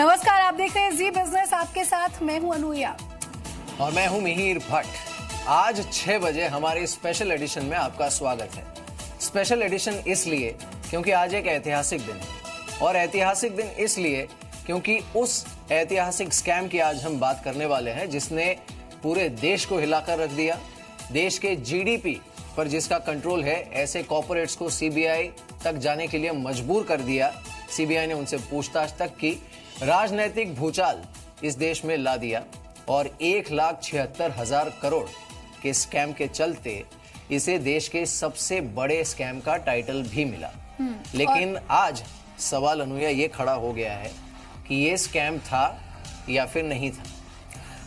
नमस्कार, आप देख रहे हैं जी बिजनेस। आपके साथ मैं हूं अनुया और मैं हूं मिहिर भट्ट। आज 6 बजे हमारे स्पेशल एडिशन में आपका स्वागत है। स्पेशल एडिशन इसलिए क्योंकि आज एक ऐतिहासिक दिन है, और ऐतिहासिक दिन इसलिए क्योंकि उस ऐतिहासिक स्कैम की आज हम बात करने वाले हैं जिसने पूरे देश को हिलाकर रख दिया। देश के जीडीपी पर जिसका कंट्रोल है, ऐसे कॉर्पोरेट्स को सीबीआई तक जाने के लिए मजबूर कर दिया। सीबीआई ने उनसे पूछताछ तक की, राजनीतिक भूचाल इस देश में ला दिया और 1,76,000 करोड़ के स्कैम के चलते इसे देश के सबसे बड़े स्कैम का टाइटल भी मिला। लेकिन आज सवाल अनुया ये खड़ा हो गया है कि ये स्कैम था या फिर नहीं था।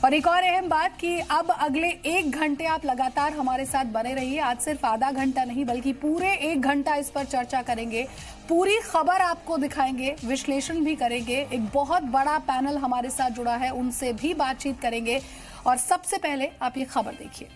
और एक और अहम बात कि अब अगले 1 घंटे आप लगातार हमारे साथ बने रहिए। आज सिर्फ आधा घंटा नहीं बल्कि पूरे 1 घंटा इस पर चर्चा करेंगे, पूरी खबर आपको दिखाएंगे, विश्लेषण भी करेंगे। एक बहुत बड़ा पैनल हमारे साथ जुड़ा है, उनसे भी बातचीत करेंगे। और सबसे पहले आप ये खबर देखिए।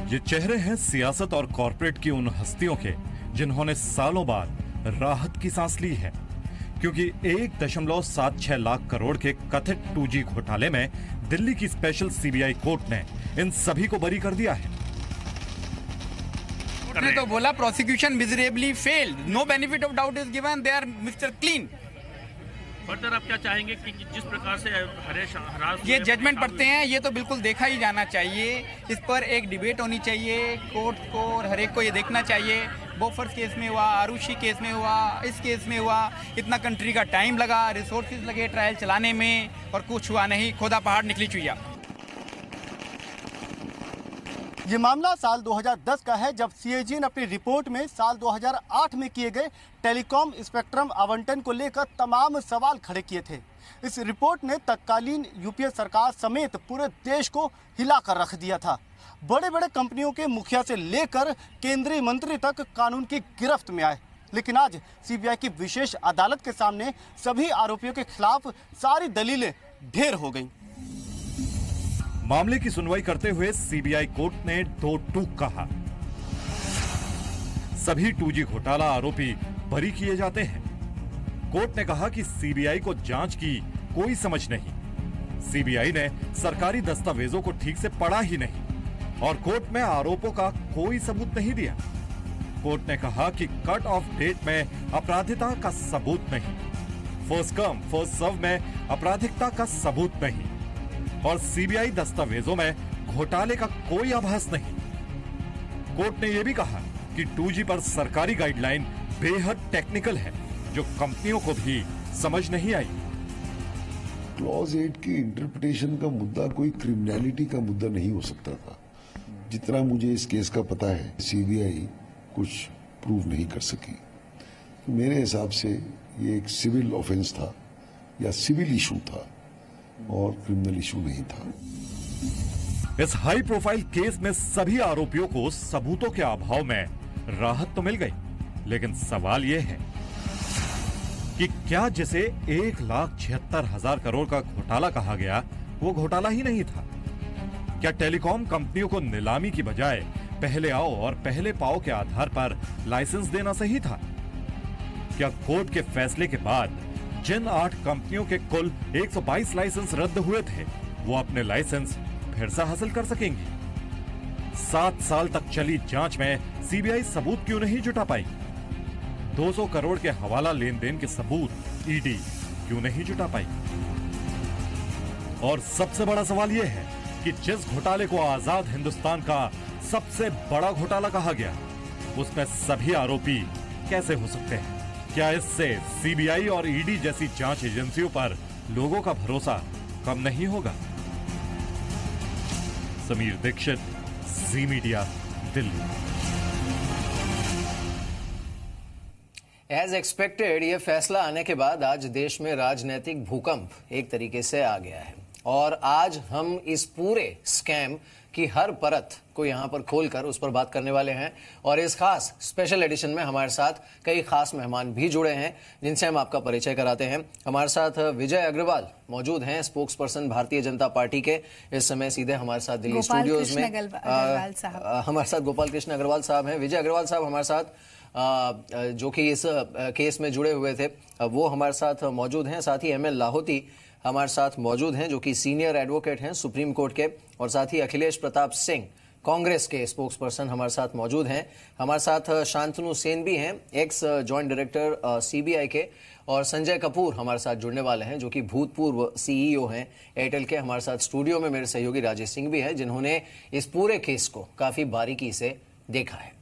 ये चेहरे हैं सियासत और कॉरपोरेट की उन हस्तियों के जिन्होंने सालों बाद राहत की सांस ली है, क्योंकि 1.76 लाख करोड़ के कथित 2G घोटाले में दिल्ली की स्पेशल सीबीआई कोर्ट ने इन सभी को बरी कर दिया है। ने तो बोला prosecution miserably failed, no benefit of doubt is given, they are mister clean. Further आप क्या चाहेंगे कि जिस प्रकार से हरास ये जजमेंट पढ़ते हैं, ये तो बिल्कुल देखा ही जाना चाहिए। इस पर एक डिबेट होनी चाहिए, कोर्ट को और हर एक को ये देखना चाहिए। बोफर्स केस में हुआ, आरुषि केस में हुआ, इस केस में हुआ, इतना कंट्री का टाइम लगा, रिसोर्सेज लगे ट्रायल चलाने में और कुछ हुआ नहीं, खोदा पहाड़ निकली चुईया। ये मामला साल 2010 का है, जब सीएजी ने अपनी रिपोर्ट में साल 2008 में किए गए टेलीकॉम स्पेक्ट्रम आवंटन को लेकर तमाम सवाल खड़े किए थे। इस रिपोर्ट ने तत्कालीन यूपीए सरकार समेत पूरे देश को हिलाकर रख दिया था। बड़े बड़े कंपनियों के मुखिया से लेकर केंद्रीय मंत्री तक कानून की गिरफ्त में आए। लेकिन आज सीबीआई की विशेष अदालत के सामने सभी आरोपियों के खिलाफ सारी दलीलें ढेर हो गईं। मामले की सुनवाई करते हुए सीबीआई कोर्ट ने 2 टूक कहा। सभी 2G घोटाला आरोपी बरी किए जाते हैं। कोर्ट ने कहा कि सीबीआई को जांच की कोई समझ नहीं। सीबीआई ने सरकारी दस्तावेजों को ठीक से पढ़ा ही नहीं और कोर्ट में आरोपों का कोई सबूत नहीं दिया। कोर्ट ने कहा कि कट ऑफ डेट में आपराधिकता का सबूत नहीं, फर्स्ट कम फर्स्ट सर्व में आपराधिकता का सबूत नहीं और सीबीआई दस्तावेजों में घोटाले का कोई आभास नहीं। कोर्ट ने यह भी कहा कि 2G पर सरकारी गाइडलाइन बेहद टेक्निकल है, जो कंपनियों को भी समझ नहीं आई। क्लॉज 8 की इंटरप्रिटेशन का मुद्दा कोई क्रिमिनलिटी का मुद्दा नहीं हो सकता था। जितना मुझे इस केस का पता है, सीबीआई कुछ प्रूव नहीं कर सकी। तो मेरे हिसाब से ये एक सिविल ऑफेंस था या सिविल इशू था और क्रिमिनल इशू नहीं था। इस हाई प्रोफाइल केस में सभी आरोपियों को सबूतों के अभाव में राहत तो मिल गई, लेकिन सवाल यह है कि क्या जिसे 1,76,000 करोड़ का घोटाला कहा गया वो घोटाला ही नहीं था? क्या टेलीकॉम कंपनियों को नीलामी की बजाय पहले आओ और पहले पाओ के आधार पर लाइसेंस देना सही था? क्या कोर्ट के फैसले के बाद जिन 8 कंपनियों के कुल 122 लाइसेंस रद्द हुए थे, वो अपने लाइसेंस फिर से हासिल कर सकेंगी? 7 साल तक चली जांच में सीबीआई सबूत क्यों नहीं जुटा पाई? 200 करोड़ के हवाला लेन देन के सबूत ईडी क्यों नहीं जुटा पाई? और सबसे बड़ा सवाल यह है कि जिस घोटाले को आजाद हिंदुस्तान का सबसे बड़ा घोटाला कहा गया, उसमें सभी आरोपी कैसे हो सकते हैं? क्या इससे सीबीआई और ईडी जैसी जांच एजेंसियों पर लोगों का भरोसा कम नहीं होगा? समीर दीक्षित, जी मीडिया, दिल्ली। एज एक्सपेक्टेड ये फैसला आने के बाद आज देश में राजनीतिक भूकंप एक तरीके से आ गया है और आज हम इस पूरे स्कैम की हर परत को यहाँ पर खोलकर उस पर बात करने वाले हैं। और इस खास स्पेशल एडिशन में हमारे साथ कई खास मेहमान भी जुड़े हैं जिनसे हम आपका परिचय कराते हैं। हमारे साथ विजय अग्रवाल मौजूद हैं, spokes person Bharatiya Janata party के, इस समय सीधे हमारे साथ दिल्ली स्टूडियोज में हमारे साथ गोपाल कृष्ण अग्रवाल साहब हैं। विजय अग्रवाल साहब हमारे साथ जो कि इस केस में जुड़े हुए थे वो हमारे साथ मौजूद हैं। साथ ही एमएल लाहौती हमारे साथ मौजूद हैं जो कि सीनियर एडवोकेट हैं सुप्रीम कोर्ट के, और साथ ही अखिलेश प्रताप सिंह कांग्रेस के स्पोक्स पर्सन हमारे साथ मौजूद हैं। हमारे साथ शांतनु सेन भी हैं, एक्स जॉइंट डायरेक्टर सीबीआई के, और संजय कपूर हमारे साथ जुड़ने वाले हैं जो कि भूतपूर्व सीईओ हैं एयरटेल के। हमारे साथ स्टूडियो में मेरे सहयोगी राजेश सिंह भी हैं जिन्होंने इस पूरे केस को काफी बारीकी से देखा है।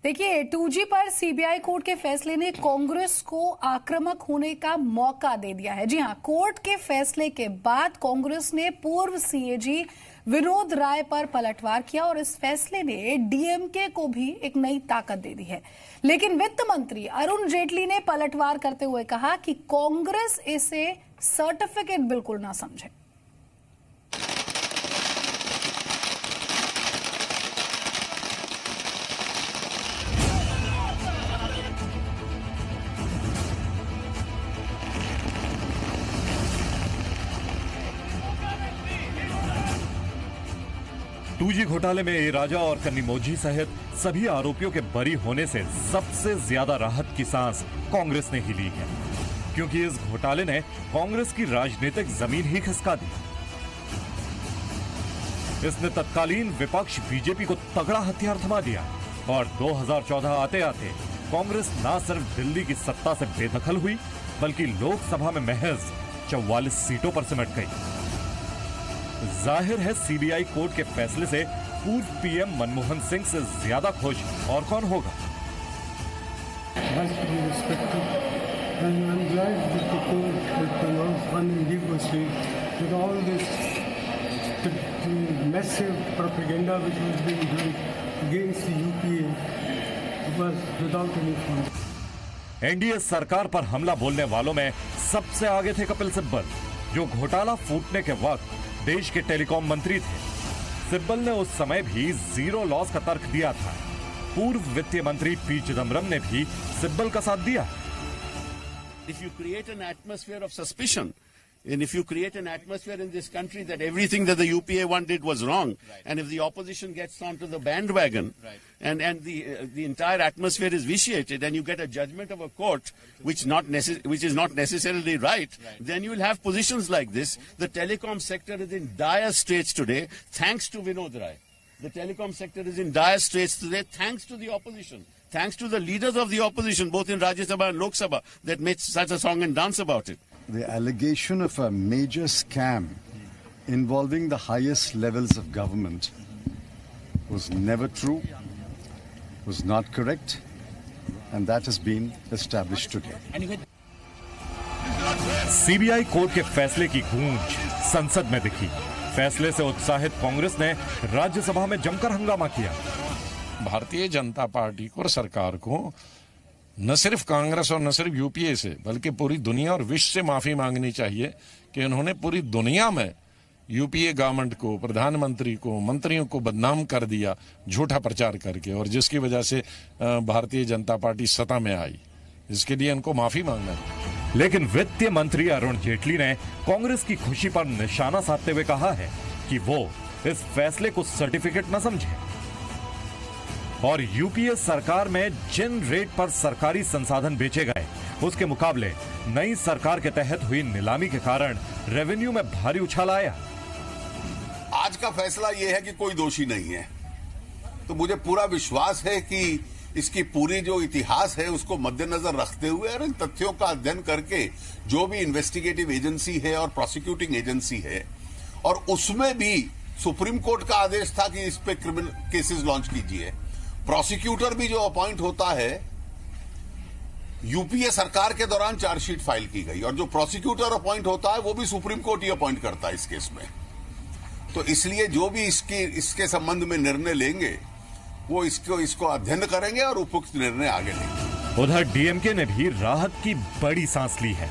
देखिए, 2G पर सीबीआई कोर्ट के फैसले ने कांग्रेस को आक्रामक होने का मौका दे दिया है। जी हां, कोर्ट के फैसले के बाद कांग्रेस ने पूर्व सीएजी विनोद राय पर पलटवार किया और इस फैसले ने डीएमके को भी एक नई ताकत दे दी है। लेकिन वित्त मंत्री अरुण जेटली ने पलटवार करते हुए कहा कि कांग्रेस इसे सर्टिफिकेट बिल्कुल ना समझे। टूजी घोटाले में ए राजा और कन्निमोझी सहित सभी आरोपियों के बरी होने से सबसे ज्यादा राहत की सांस कांग्रेस ने ही ली है, क्योंकि इस घोटाले ने कांग्रेस की राजनीतिक जमीन ही खिसका दी। इसने तत्कालीन विपक्ष बीजेपी को तगड़ा हथियार थमा दिया और 2014 आते आते कांग्रेस न सिर्फ दिल्ली की सत्ता से बेदखल हुई बल्कि लोकसभा में महज 44 सीटों पर सिमट गई। जाहिर है सीबीआई कोर्ट के फैसले से पूर्व पीएम मनमोहन सिंह से ज्यादा खुश और कौन होगा। एनडीए सरकार पर हमला बोलने वालों में सबसे आगे थे कपिल सिब्बल, जो घोटाला फूटने के वक्त देश के टेलीकॉम मंत्री थे। सिब्बल ने उस समय भी जीरो लॉस का तर्क दिया था। पूर्व वित्त मंत्री पी चिदम्बरम ने भी सिब्बल का साथ दिया। If you create an atmosphere of suspicion, and if you create an atmosphere in this country that everything that the UPA one did was wrong, and if the opposition gets onto the bandwagon, and the entire atmosphere is vitiated, and you get a judgment of a court which is not necessarily right, then you will have positions like this. The telecom sector is in dire straits today, thanks to Vinod Rai. The telecom sector is in dire straits today, thanks to the opposition. Thanks to the leaders of the opposition, both in Rajya Sabha and Lok Sabha, that made such a song and dance about it. The allegation of a major scam involving the highest levels of government was never true, was not correct, and that has been established today. CBI court के फैसले की गूंज संसद में दिखी। फैसले से उत्साहित कांग्रेस ने राज्यसभा में जमकर हंगामा किया। भारतीय जनता पार्टी को और सरकार को न सिर्फ कांग्रेस और न सिर्फ यूपीए से बल्कि पूरी दुनिया और विश्व से माफी मांगनी चाहिए कि उन्होंने पूरी दुनिया में यूपीए गवर्नमेंट को, प्रधानमंत्री को, मंत्रियों को बदनाम कर दिया झूठा प्रचार करके, और जिसकी वजह से भारतीय जनता पार्टी सत्ता में आई। इसके लिए इनको माफी मांगना है। लेकिन वित्त मंत्री अरुण जेटली ने कांग्रेस की खुशी पर निशाना साधते हुए कहा है कि वो इस फैसले को सर्टिफिकेट न समझे और यूपीए सरकार में जिन रेट पर सरकारी संसाधन बेचे गए उसके मुकाबले नई सरकार के तहत हुई नीलामी के कारण रेवेन्यू में भारी उछाल आया। आज का फैसला यह है कि कोई दोषी नहीं है, तो मुझे पूरा विश्वास है कि इसकी पूरी जो इतिहास है उसको मद्देनजर रखते हुए और इन तथ्यों का अध्ययन करके जो भी इन्वेस्टिगेटिव एजेंसी है और प्रोसिक्यूटिंग एजेंसी है, और उसमें भी सुप्रीम कोर्ट का आदेश था कि इस पे क्रिमिनल केसेस लॉन्च कीजिए। प्रोसिक्यूटर भी जो अपॉइंट होता है, यूपीए सरकार के दौरान चार्जशीट फाइल की गई, और जो प्रोसिक्यूटर अपॉइंट होता है वो भी सुप्रीम कोर्ट ही अपॉइंट करता है इस केस में। तो इसलिए जो भी इसके संबंध में निर्णय लेंगे वो इसको अध्ययन करेंगे और उपयुक्त निर्णय आगे लेंगे। उधर डीएमके ने भी राहत की बड़ी सांस ली है।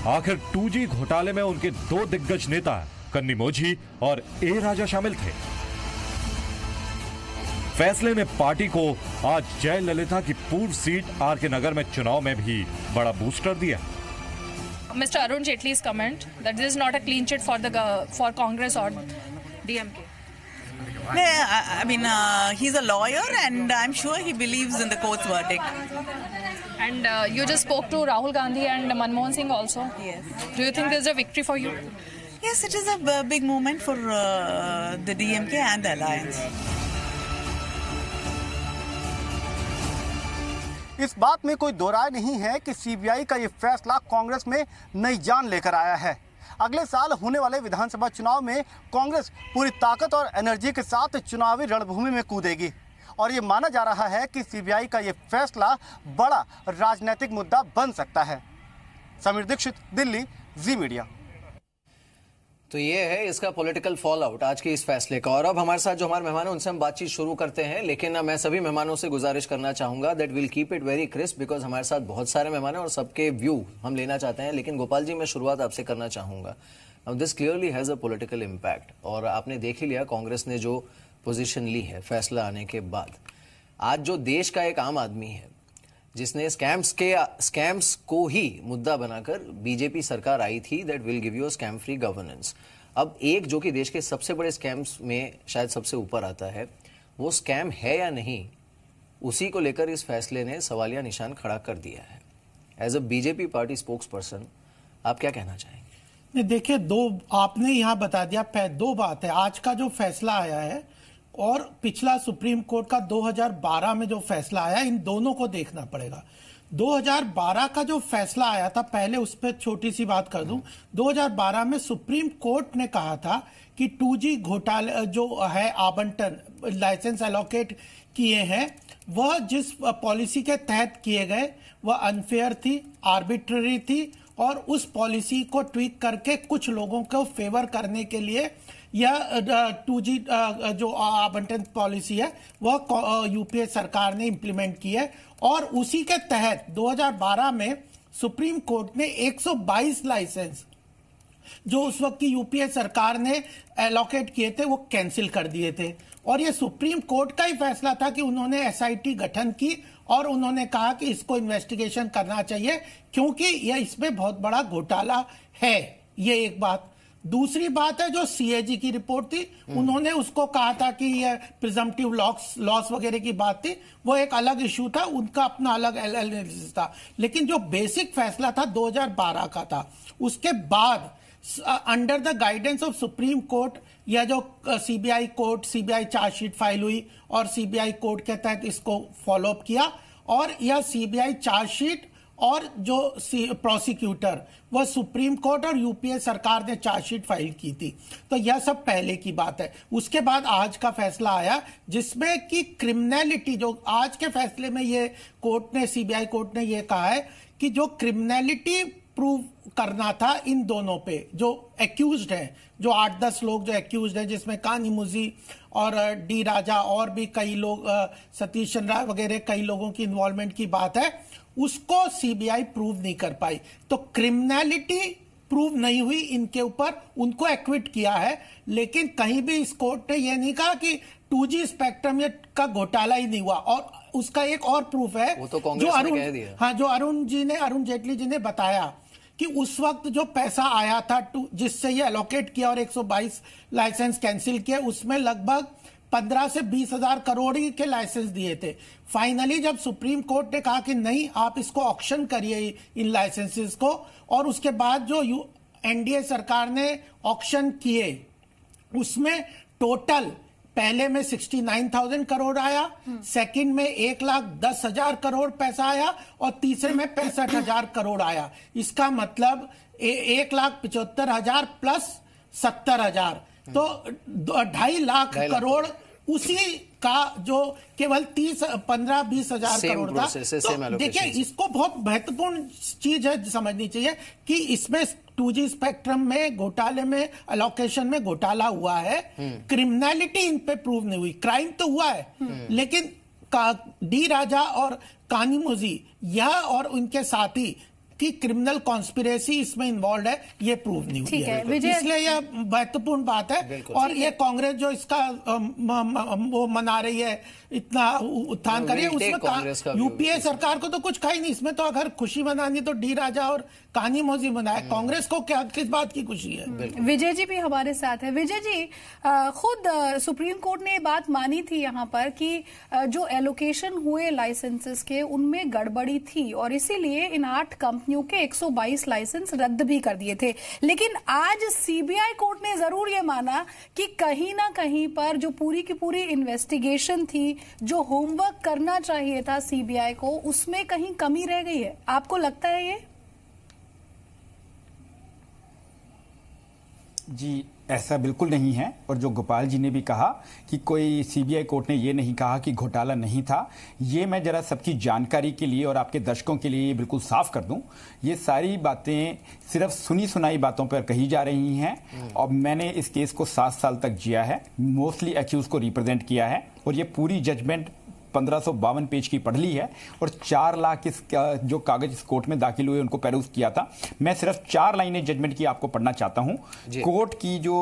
आखिर 2G घोटाले में उनके दो दिग्गज नेता कन्निमोझी और ए राजा शामिल थे। फैसले ने पार्टी को आज जयललिता की पूर्व सीट आर के नगर में चुनाव में भी बड़ा बूस्टर दिया। Mr. Arun Jaitley's comment that this is not a clean sheet for Congress or DMK. I mean, he's a lawyer, and I'm sure he believes in the court's verdict. And you just spoke to Rahul Gandhi and Manmohan Singh also. Yes. Do you think this is a victory for you? Yes, it is a big moment for the DMK and the alliance. इस बात में कोई दो राय नहीं है कि CBI का ये फैसला कांग्रेस में नई जान लेकर आया है। अगले साल होने वाले विधानसभा चुनाव में कांग्रेस पूरी ताकत और एनर्जी के साथ चुनावी रणभूमि में कूदेगी और ये माना जा रहा है कि सीबीआई का ये फैसला बड़ा राजनीतिक मुद्दा बन सकता है। समीर दीक्षित, दिल्ली, जी मीडिया। तो ये है इसका पॉलिटिकल फॉल आउट आज के इस फैसले का। और अब हमारे साथ जो हमारे मेहमान हैं उनसे हम बातचीत शुरू करते हैं, लेकिन मैं सभी मेहमानों से गुजारिश करना चाहूंगा that will keep it very crisp because हमारे साथ बहुत सारे मेहमान हैं और सबके व्यू हम लेना चाहते हैं। लेकिन गोपाल जी, मैं शुरुआत आपसे करना चाहूंगा। This clearly has a political impact और आपने देख ही लिया कांग्रेस ने जो पोजिशन ली है फैसला आने के बाद। आज जो देश का एक आम आदमी है जिसने स्कैम्स को ही मुद्दा बनाकर बीजेपी सरकार आई थी that will give you a scam free governance. अब एक जो कि देश के सबसे बड़े स्कैम्स में शायद सबसे ऊपर आता है, वो स्कैम है या नहीं, उसी को लेकर इस फैसले ने सवालिया निशान खड़ा कर दिया है। As a BJP party spokesperson आप क्या कहना चाहेंगे? देखिए, आपने यहाँ बता दिया, दो बात है। आज का जो फैसला आया है और पिछला सुप्रीम कोर्ट का 2012 में जो फैसला आया, इन दोनों को देखना पड़ेगा। 2012 का जो फैसला आया था, पहले उस पर छोटी सी बात कर दूं। 2012 में सुप्रीम कोर्ट ने कहा था कि 2G घोटाले जो है आवंटन, लाइसेंस एलोकेट किए हैं, वह जिस पॉलिसी के तहत किए गए वह अनफेयर थी, आर्बिट्ररी थी और उस पॉलिसी को ट्वीक करके कुछ लोगों को फेवर करने के लिए यह 2G जो आवंटन पॉलिसी है वह यूपीए सरकार ने इंप्लीमेंट की है और उसी के तहत 2012 में सुप्रीम कोर्ट ने 122 लाइसेंस जो उस वक्त की यूपीए सरकार ने एलोकेट किए थे वो कैंसिल कर दिए थे। और ये सुप्रीम कोर्ट का ही फैसला था कि उन्होंने एसआईटी गठन की और उन्होंने कहा कि इसको इन्वेस्टिगेशन करना चाहिए क्योंकि यह इसमें बहुत बड़ा घोटाला है। ये एक बात। दूसरी बात है जो सीएजी की रिपोर्ट थी, उन्होंने उसको कहा था कि ये प्रिजम्पटिव लॉस वगैरह की बात थी, वो एक अलग इशू था, उनका अपना अलग एनालिसिस था। लेकिन जो बेसिक फैसला था 2012 का था। उसके बाद under the guidance of supreme court यह जो सीबीआई चार्जशीट फाइल हुई और सीबीआई कोर्ट के तहत इसको फॉलो अप किया और यह सीबीआई चार्जशीट और जो प्रोसिक्यूटर वह सुप्रीम कोर्ट और यूपीए सरकार ने चार्जशीट फाइल की थी। तो यह सब पहले की बात है। उसके बाद आज का फैसला आया जिसमें कि क्रिमिनलिटी, जो आज के फैसले में ये सीबीआई कोर्ट ने ये कहा है कि जो क्रिमिनलिटी प्रूव करना था इन दोनों पे जो एक्यूज्ड हैं, जो 8-10 लोग जो एक्यूज्ड हैं, जिसमें कानिमोझी और डी राजा और भी कई लोग, सतीश चंद्रा वगैरह कई लोगों की इन्वॉल्वमेंट की बात है, उसको सीबीआई प्रूव नहीं कर पाई। तो क्रिमिनलिटी प्रूव नहीं हुई इनके ऊपर, उनको एक्विट किया है। लेकिन कहीं भी इस कोर्ट ने यह नहीं कहा कि 2G स्पेक्ट्रम का घोटाला ही नहीं हुआ। और उसका एक और प्रूफ है वो तो कांग्रेस ने कह दिया। जो अरुण जेटली जी ने बताया कि उस वक्त जो पैसा आया था जिससे ये एलोकेट किया और 122 लाइसेंस कैंसिल किए, उसमें लगभग 15 से 20 हजार करोड़ के लाइसेंस दिए थे। फाइनली जब सुप्रीम कोर्ट ने कहा कि नहीं, आप इसको ऑक्शन करिए इन लाइसेंसेस को, और उसके बाद जो एनडीए सरकार ने ऑक्शन किए उसमें टोटल पहले में 69,000 करोड़ आया, सेकंड में 1,10,000 करोड़ पैसा आया और तीसरे में 65,000 करोड़ आया। इसका मतलब 1,75,000 प्लस 70,000, तो 2.5 लाख करोड़ उसी का जो केवल 15-20 हजार करोड़ था। तो देखिए, इसको बहुत महत्वपूर्ण चीज है समझनी चाहिए कि इसमें 2G स्पेक्ट्रम में घोटाले में एलोकेशन में घोटाला हुआ है। क्रिमिनलिटी इन पे प्रूव नहीं हुई, क्राइम तो हुआ है लेकिन डी राजा और कानिमोझी यह और उनके साथी कि क्रिमिनल कॉन्स्पिरेसी इसमें इन्वॉल्व है, ये प्रूव नहीं हुई है। इसलिए यह महत्वपूर्ण बात है। और ये कांग्रेस जो इसका वो मना रही है, इतना उत्थान कर रही है, उसमें यूपीए सरकार को तो कुछ कहा ही नहीं। इसमें तो अगर खुशी मनानी तो डी राजा और कहानी मौजी मनाए, कांग्रेस को क्या किस बात की खुशी है? विजय जी भी हमारे साथ है। विजय जी, खुद सुप्रीम कोर्ट ने ये बात मानी थी यहाँ पर कि जो एलोकेशन हुए लाइसेंसेस के उनमें गड़बड़ी थी और इसीलिए इन 8 कंपनियों के 122 लाइसेंस रद्द भी कर दिए थे। लेकिन आज सीबीआई कोर्ट ने जरूर ये माना कि कहीं ना कहीं पर जो पूरी की पूरी इन्वेस्टिगेशन थी, जो होमवर्क करना चाहिए था सीबीआई को, उसमें कहीं कमी रह गई है। आपको लगता है ये? जी, ऐसा बिल्कुल नहीं है। और जो गोपाल जी ने भी कहा कि कोई सीबीआई कोर्ट ने ये नहीं कहा कि घोटाला नहीं था, ये मैं जरा सबकी जानकारी के लिए और आपके दर्शकों के लिए बिल्कुल साफ कर दूं, ये सारी बातें सिर्फ सुनी सुनाई बातों पर कही जा रही हैं। और मैंने इस केस को 7 साल तक जिया है, मोस्टली एक्यूज को रिप्रेजेंट किया है, और ये पूरी जजमेंट 1552 पेज की पढ़ ली है और 4 लाख जो कागज इस कोर्ट में दाखिल हुए उनको पेरूज किया था। मैं सिर्फ 4 लाइनें जजमेंट की आपको पढ़ना चाहता हूं। कोर्ट की जो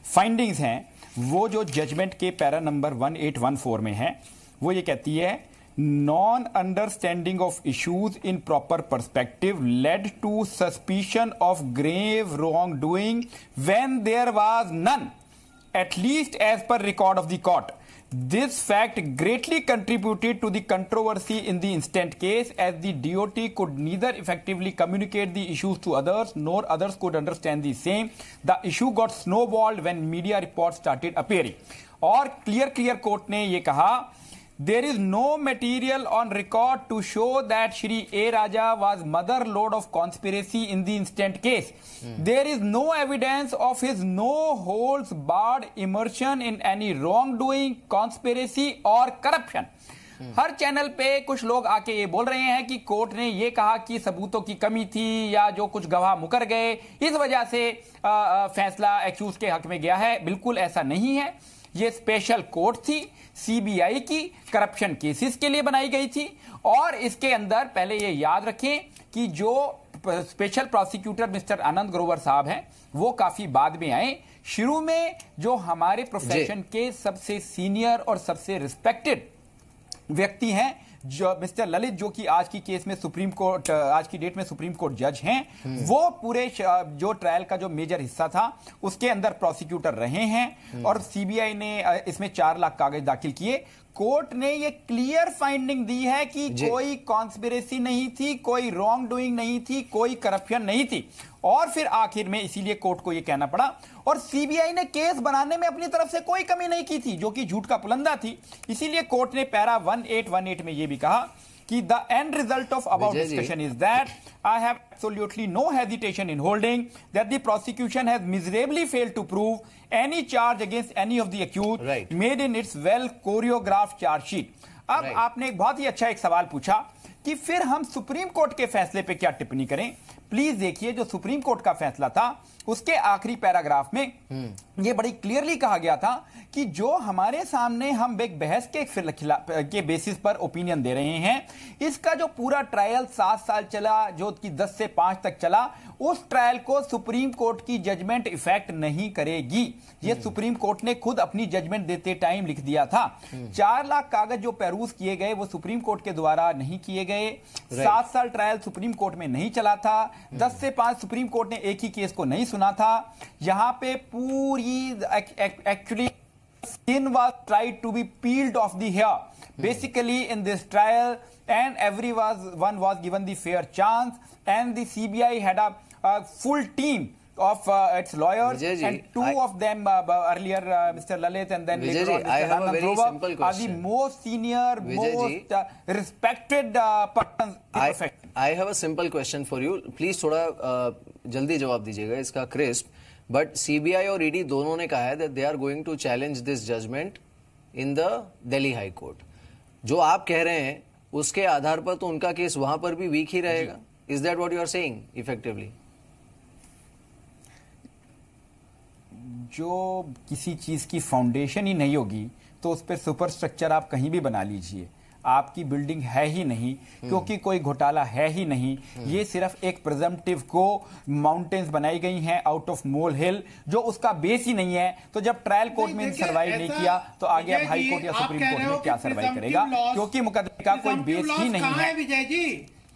फाइंडिंग्स हैं वो जो जजमेंट के पैरा नंबर 1814 में है, वो ये कहती है, non understanding of issues in proper perspective led to suspicion of grave wrongdoing when there was none, at least as per record of the court. This fact greatly contributed to the controversy in the instant case, as the DOT could neither effectively communicate the issues to others nor others could understand the same. The issue got snowballed when media reports started appearing. और clear court ने ये कहा, there is no material on record to show that Shri A. Raja was mother lode of conspiracy in the instant case. There is no evidence of his no holds barred immersion in any wrongdoing, conspiracy or corruption. Her channel पे कुछ लोग आके ये बोल रहे हैं कि court ने ये कहा कि सबूतों की कमी थी या जो कुछ गवाह मुकर गए, इस वजह से फैसला एक्यूज के हक में गया है। बिल्कुल ऐसा नहीं है। ये स्पेशल कोर्ट थी सीबीआई की, करप्शन केसेस के लिए बनाई गई थी। और इसके अंदर पहले ये याद रखें कि जो स्पेशल प्रोसिक्यूटर मिस्टर आनंद ग्रोवर साहब हैं, वो काफी बाद में आए। शुरू में जो हमारे प्रोफेशन के सबसे सीनियर और सबसे रिस्पेक्टेड व्यक्ति हैं, जो मिस्टर ललित, जो कि आज की केस में सुप्रीम कोर्ट, आज की डेट में सुप्रीम कोर्ट जज हैं, वो पूरे जो ट्रायल का जो मेजर हिस्सा था उसके अंदर प्रोसिक्यूटर रहे हैं। और सीबीआई ने इसमें 4 लाख कागज दाखिल किए। कोर्ट ने ये क्लियर फाइंडिंग दी है कि कोई कॉन्स्पिरेसी नहीं थी, कोई रॉन्ग डूइंग नहीं थी, कोई करप्शन नहीं थी। और फिर आखिर में इसीलिए कोर्ट को ये कहना पड़ा। और सीबीआई ने केस बनाने में अपनी तरफ से कोई कमी नहीं की थी, जो कि झूठ का पुलंदा थी। इसीलिए कोर्ट ने पैरा 1818 में ये भी कहा कि the end result of about discussion is that I have absolutely no hesitation in holding that the prosecution has miserably failed to prove any charge against any of the accused made in its well choreographed charge sheet. अब आपने एक बहुत ही अच्छा एक सवाल पूछा कि फिर हम सुप्रीम कोर्ट के फैसले पे क्या टिप्पणी करें। प्लीज देखिए, जो सुप्रीम कोर्ट का फैसला था उसके आखिरी पैराग्राफ में ये बड़ी क्लियरली कहा गया था कि जो हमारे सामने हम एक बहस के बेसिस पर ओपिनियन दे रहे हैं, इसका जो पूरा ट्रायल 7 साल चला, जो कि 10 से 5 तक चला, उस ट्रायल को सुप्रीम कोर्ट की जजमेंट इफेक्ट नहीं करेगी। ये सुप्रीम कोर्ट ने खुद अपनी जजमेंट देते टाइम लिख दिया था। 4 लाख कागज जो पेरूज किए गए वो सुप्रीम कोर्ट के द्वारा नहीं किए गए। 7 साल ट्रायल सुप्रीम कोर्ट में नहीं चला था। 10 से 5 सुप्रीम कोर्ट ने एक ही केस को नहीं सुना था। यहां पे पूरी actually skin was tried to be peeled off the hair basically in this trial, and everyone was given the fair chance, and the CBI had a full team of its lawyers, and two of them earlier Mr. Lalit and then later on Mr. Anand Grover are the most senior, most respected persons in profession. I have a simple question for you. Please थोड़ा जल्दी जवाब दीजिएगा इसका crisp. But CBI और ED दोनों ने कहा है that they are going to challenge this judgement in the Delhi high court. जो आप कह रहे हैं उसके आधार पर तो उनका केस वहां पर भी वीक ही रहेगा। Is that what you are saying effectively? जो किसी चीज की फाउंडेशन ही नहीं होगी तो उस पर सुपर स्ट्रक्चर आप कहीं भी बना लीजिए, आपकी बिल्डिंग है ही नहीं, क्योंकि कोई घोटाला है ही नहीं। ये सिर्फ एक प्रिजम्पटिव को माउंटेन्स बनाई गई हैं आउट ऑफ मोल हिल, जो उसका बेस ही नहीं है। तो जब ट्रायल कोर्ट में सर्वाइव नहीं किया तो आगे अब हाई कोर्ट या सुप्रीम कोर्ट में क्या सर्वाइव करेगा, क्योंकि मुकदमे का कोई बेस ही नहीं है। विजय जी,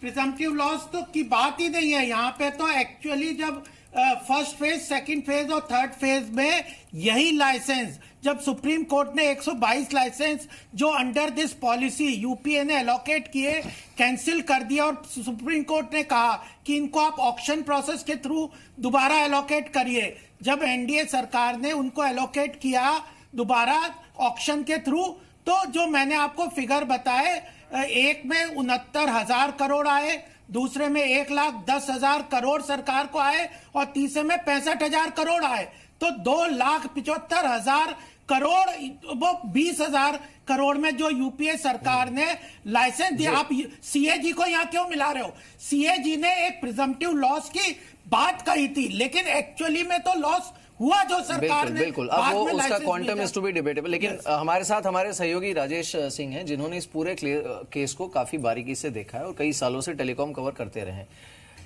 प्रिजम्पटिव लॉस तो की बात ही नहीं है यहाँ पे। तो एक्चुअली जब फर्स्ट फेज, सेकंड फेज और थर्ड फेज में यही लाइसेंस, जब सुप्रीम कोर्ट ने 122 लाइसेंस जो अंडर दिस पॉलिसी यूपीए ने एलोकेट किए कैंसिल कर दिया, और सुप्रीम कोर्ट ने कहा कि इनको आप ऑक्शन प्रोसेस के थ्रू दोबारा एलोकेट करिए। जब एनडीए सरकार ने उनको एलोकेट किया दोबारा ऑक्शन के थ्रू, तो जो मैंने आपको फिगर बताए, एक में 69,000 करोड़ आए, दूसरे में 1,10,000 करोड़ सरकार को आए, और तीसरे में 65,000 करोड़ आए। तो 2,75,000 करोड़, वो 20,000 करोड़ में जो यूपीए सरकार ने लाइसेंस दिया। आप सीएजी को यहाँ क्यों मिला रहे हो? सीएजी ने एक प्रिजम्पटिव लॉस की बात कही थी, लेकिन एक्चुअली में तो लॉस हुआ जो सरकार ने। बिल्कुल, अब वो उसका quantum is to be debatable. लेकिन हमारे साथ हमारे सहयोगी राजेश सिंह हैं, जिन्होंने इस पूरे केस को काफी बारीकी से देखा है और कई सालों से टेलीकॉम कवर करते रहे हैं।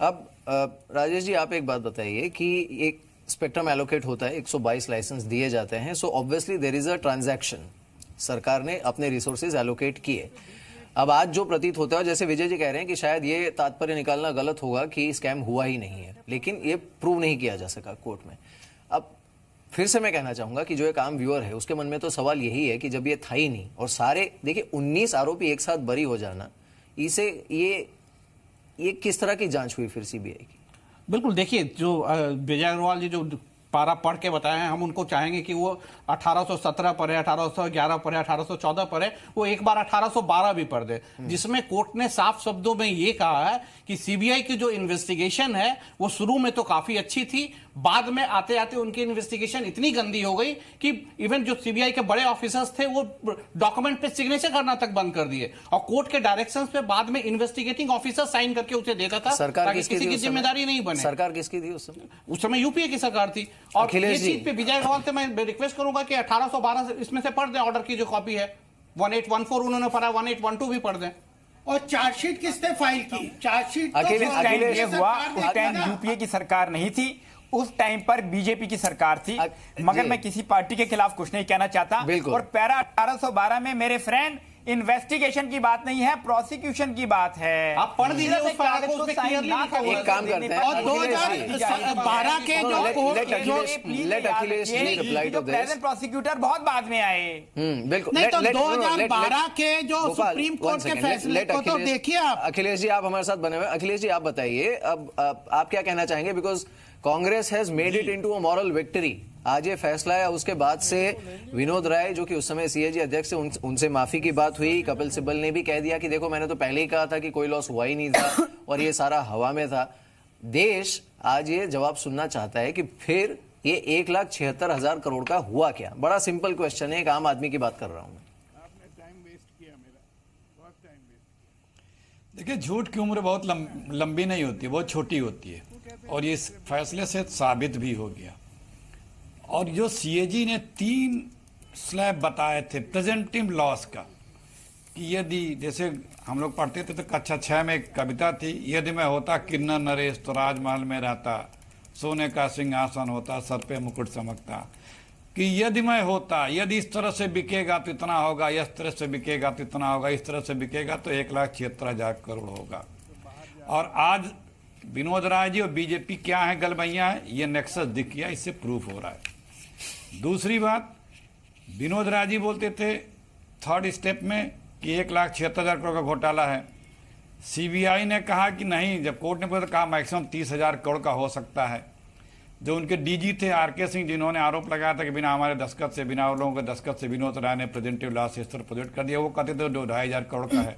अब राजेश जी, आप एक बात बताइए कि एक स्पेक्ट्रम एलोकेट होता है, 122 लाइसेंस दिए जाते हैं, so obviously there is a transaction. सरकार ने अपने रिसोर्सेज एलोकेट किए। अब आज जो प्रतीत होता है, जैसे विजय जी कह रहे हैं कि शायद ये तात्पर्य निकालना गलत होगा कि स्कैम हुआ ही नहीं है, लेकिन ये प्रूव नहीं किया जा सका कोर्ट में। अब फिर से मैं कहना चाहूंगा कि जो एक आम व्यूअर है उसके मन में तो सवाल यही है कि जब ये था ही नहीं, और सारे देखिए 19 आरोपी एक साथ बरी हो जाना, इसे ये किस तरह की जांच हुई फिर सीबीआई की? बिल्कुल, देखिए जो विजय अग्रवाल जी जो पारा पढ़ के बताए हैं, हम उनको चाहेंगे कि वो 1817 पर है, 1811 पर है, 1814 पर है, वो एक बार 1812 भी पढ़ दे, जिसमें कोर्ट ने साफ शब्दों में ये कहा है कि सीबीआई की जो इन्वेस्टिगेशन है वो शुरू में तो काफी अच्छी थी, बाद में आते आते उनकी इन्वेस्टिगेशन इतनी गंदी हो गई कि इवन जो सीबीआई के बड़े ऑफिसर्स थे वो डॉक्यूमेंट पे सिग्नेचर करना तक बंद कर दिए, और कोर्ट के डायरेक्शंस पे बाद में इन्वेस्टिगेटिंग ऑफिसर साइन करके उसे देता था ताकि किसी की जिम्मेदारी नहीं बने। सरकार किसकी थी उस समय? उस समय यूपीए की सरकार थी। और ये चीज पे विजय अग्रवाल से मैं रिक्वेस्ट करूंगा कि 1812 से इसमें से पढ़ दें, ऑर्डर की जो कॉपी है 1814 उन्होंने पढ़ा, 1812 भी पढ़ दें। और चार्जशीट किसने फाइल की? चार्जशीट ये हुआ उस टाइम यूपीए की सरकार नहीं थी, उस टाइम पर बीजेपी की सरकार थी। मगर मैं किसी पार्टी के खिलाफ कुछ नहीं कहना चाहता। और पैरा 1812 में मेरे फ्रेंड इन्वेस्टिगेशन की बात नहीं है, प्रोसिक्यूशन की बात है। आप पढ़ दीजिए उस कागज को, उसमें क्लियरली लिखा हुआ है। एक काम करते हैं, और 2012 के late Akhilesh reply to this. Present prosecutor बहुत बाद में आए। बिल्कुल नहीं, तो 2012 के जो सुप्रीम कोर्ट के फैसले को तो देखिए आप। अखिलेश जी, आप हमारे साथ बने हुए। अखिलेश जी, आप बताइए अब आप क्या कहना चाहेंगे, because Congress has made it into a moral victory. आज ये फैसला है, उसके बाद से विनोद राय जो कि उस समय सीएजी अध्यक्ष थे, उनसे माफी की बात हुई। कपिल सिब्बल ने भी कह दिया कि देखो मैंने तो पहले ही कहा था कि कोई लॉस हुआ ही नहीं था और ये सारा हवा में था। देश आज ये जवाब सुनना चाहता है कि फिर ये 1,76,000 करोड़ का हुआ क्या? बड़ा सिंपल क्वेश्चन है, एक आम आदमी की बात कर रहा हूं मैं। देखिए, झूठ की उम्र बहुत लंबी नहीं होती, बहुत छोटी होती है, और ये इस फैसले से साबित भी हो गया। और जो सीएजी ने 3 स्लैब बताए थे प्रेजेंटिव लॉस का, कि यदि जैसे हम लोग पढ़ते थे तो कक्षा 6 में एक कविता थी, यदि मैं होता किन्नर नरेश तो राजमहल में रहता, सोने का सिंहासन होता सर पे मुकुट चमकता, कि यदि मैं होता, यदि इस तरह से बिकेगा तो इतना होगा, इस तरह से बिकेगा तो इतना होगा, इस तरह से बिकेगा तो 1,76,000 करोड़ होगा। और आज विनोद राय जी और बीजेपी क्या है, गलबैया है, ये नेक्सस दिख गया, इससे प्रूफ हो रहा है। दूसरी बात, विनोद राय जी बोलते थे थर्ड स्टेप में कि 1,76,000 करोड़ का घोटाला है। सीबीआई ने कहा कि नहीं, जब कोर्ट ने बोला कहा मैक्सिमम 30,000 करोड़ का हो सकता है। जो उनके डीजी थे आरके सिंह, जिन्होंने आरोप लगाया था कि बिना हमारे दस्तखत से, बिना लोगों के दस्तखत से विनोद राय ने प्रेजेंटिव लॉस इस तरह प्रोजेक्ट कर दिया, वो कहते थे 2,500 करोड़ का है।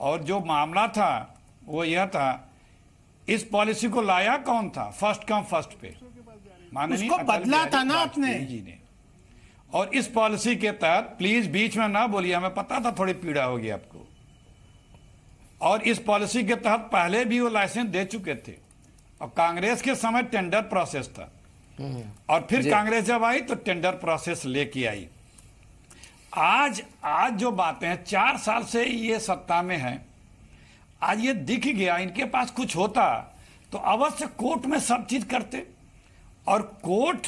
और जो मामला था वो यह था, इस पॉलिसी को लाया कौन था? फर्स्ट कम फर्स्ट पे, उसको बदला था ना आपने जी ने। और इस पॉलिसी के तहत, प्लीज बीच में ना बोलिए, हमें पता था थोड़ी पीड़ा होगी आपको। और इस पॉलिसी के तहत पहले भी वो लाइसेंस दे चुके थे, और कांग्रेस के समय टेंडर प्रोसेस था, और फिर कांग्रेस जब आई तो टेंडर प्रोसेस लेके आई। आज जो बातें हैं, 4 साल से ये सत्ता में है, आज ये दिख गया, इनके पास कुछ होता तो अवश्य कोर्ट में सब चीज करते। और कोर्ट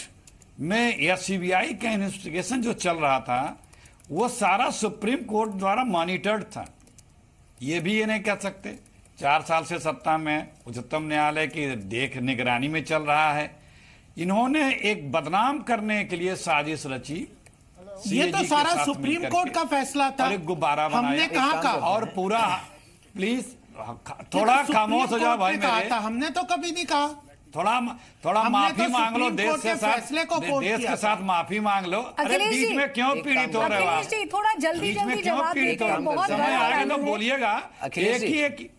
में या सीबीआई का इन्वेस्टिगेशन जो चल रहा था वो सारा सुप्रीम कोर्ट द्वारा मॉनिटर्ड था। ये भी ये नहीं कह सकते 4 साल से सत्ता में, उच्चतम न्यायालय की देख निगरानी में चल रहा है। इन्होंने एक बदनाम करने के लिए साजिश रची। ये तो सारा सुप्रीम कोर्ट का फैसला था, गुब्बारा हमने कहा और पूरा प्लीज थोड़ा खामोश हो जाओ भाई मेरे। हमने तो कभी नहीं कहा। थोड़ा माफी मांग लो देश के साथ माफी मांग लो। अरे बीच में क्यों पीड़ित हो रहे हो आप? थोड़ा जल्दी जवाब दीजिए। समय आगे तो बोलिएगा। एक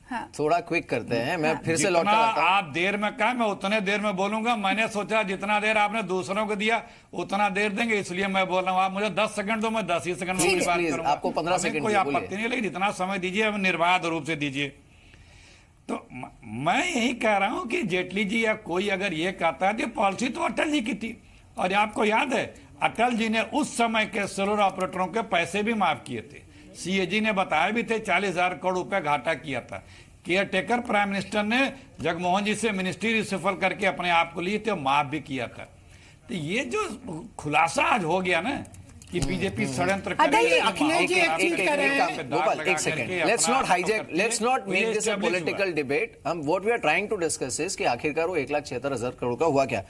हाँ। थोड़ा क्विक करते हैं। मैं फिर से लौट आप देर में कहा, मैं उतने देर में बोलूंगा। मैंने सोचा जितना देर आपने दूसरों को दिया उतना देर देंगे, इसलिए मैं बोल रहा हूँ। आप मुझे 10 सेकंड दो, मैं 10 ही सेकंड में बात करूंगा। आपको 15 सेकंड कोई आपत्ति नहीं, लेकिन इतना समय दीजिए, निर्बाध रूप से दीजिए। तो मैं यही कह रहा हूं कि जेटली जी या कोई अगर ये कहता है, पॉलिसी तो अटल जी की थी। और आपको याद है अटल जी ने उस समय के सोलर ऑपरेटरों के पैसे भी माफ किए थे। सीएजी ने बताया भी थे 40,000 करोड़ रुपए घाटा किया था। केयर टेकर प्राइम मिनिस्टर ने जगमोहन जी से मिनिस्ट्री रिसफल करके अपने आप को लिए थे, माफ भी किया था। तो ये जो खुलासा आज हो गया ना कि बीजेपी षड्यंत्र let's not make this a political debate. हम what we are trying to discuss is कि आखिरकार वो 1,76,000 करोड़ का हुआ क्या।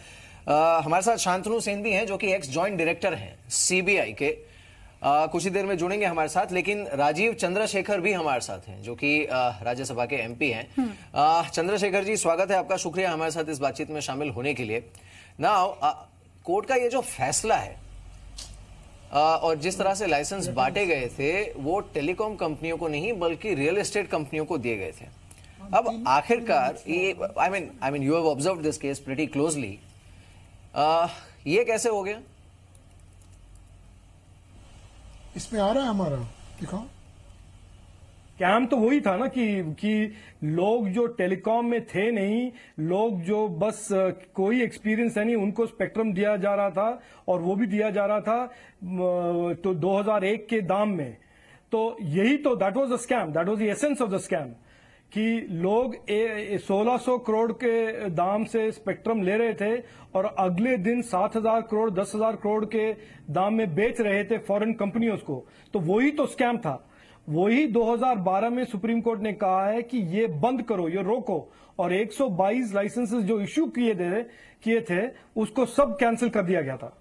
हमारे साथ शांतनु सेन भी हैं जो कि एक्स जॉइंट डायरेक्टर हैं सीबीआई के। कुछ ही देर में जुड़ेंगे हमारे साथ। लेकिन राजीव चंद्रशेखर भी हमारे साथ हैं जो कि राज्यसभा के एमपी हैं। चंद्रशेखर जी, स्वागत है आपका, शुक्रिया हमारे साथ इस बातचीत में शामिल होने के लिए। नाउ कोर्ट का ये जो फैसला है और जिस तरह से लाइसेंस बांटे गए थे वो टेलीकॉम कंपनियों को नहीं बल्कि रियल एस्टेट कंपनियों को दिए गए थे। अब आखिरकार ये I mean you have observed this case pretty closely, ये कैसे हो गया? इसमें आ रहा है हमारा, दिखाओ। कैम तो वही था ना कि लोग जो टेलीकॉम में थे नहीं, लोग जो बस कोई एक्सपीरियंस है नहीं, उनको स्पेक्ट्रम दिया जा रहा था और वो भी दिया जा रहा था तो 2001 के दाम में। तो यही तो that was the scam, that was the essence of the scam कि लोग 1600 करोड़ के दाम से स्पेक्ट्रम ले रहे थे और अगले दिन 7,000 करोड़ 10,000 करोड़ के दाम में बेच रहे थे फॉरेन कंपनियों को। तो वही तो स्कैम था। वही 2012 में सुप्रीम कोर्ट ने कहा है कि ये बंद करो, ये रोको, और 122 लाइसेंसेस जो इश्यू किए थे उसको सब कैंसिल कर दिया गया था।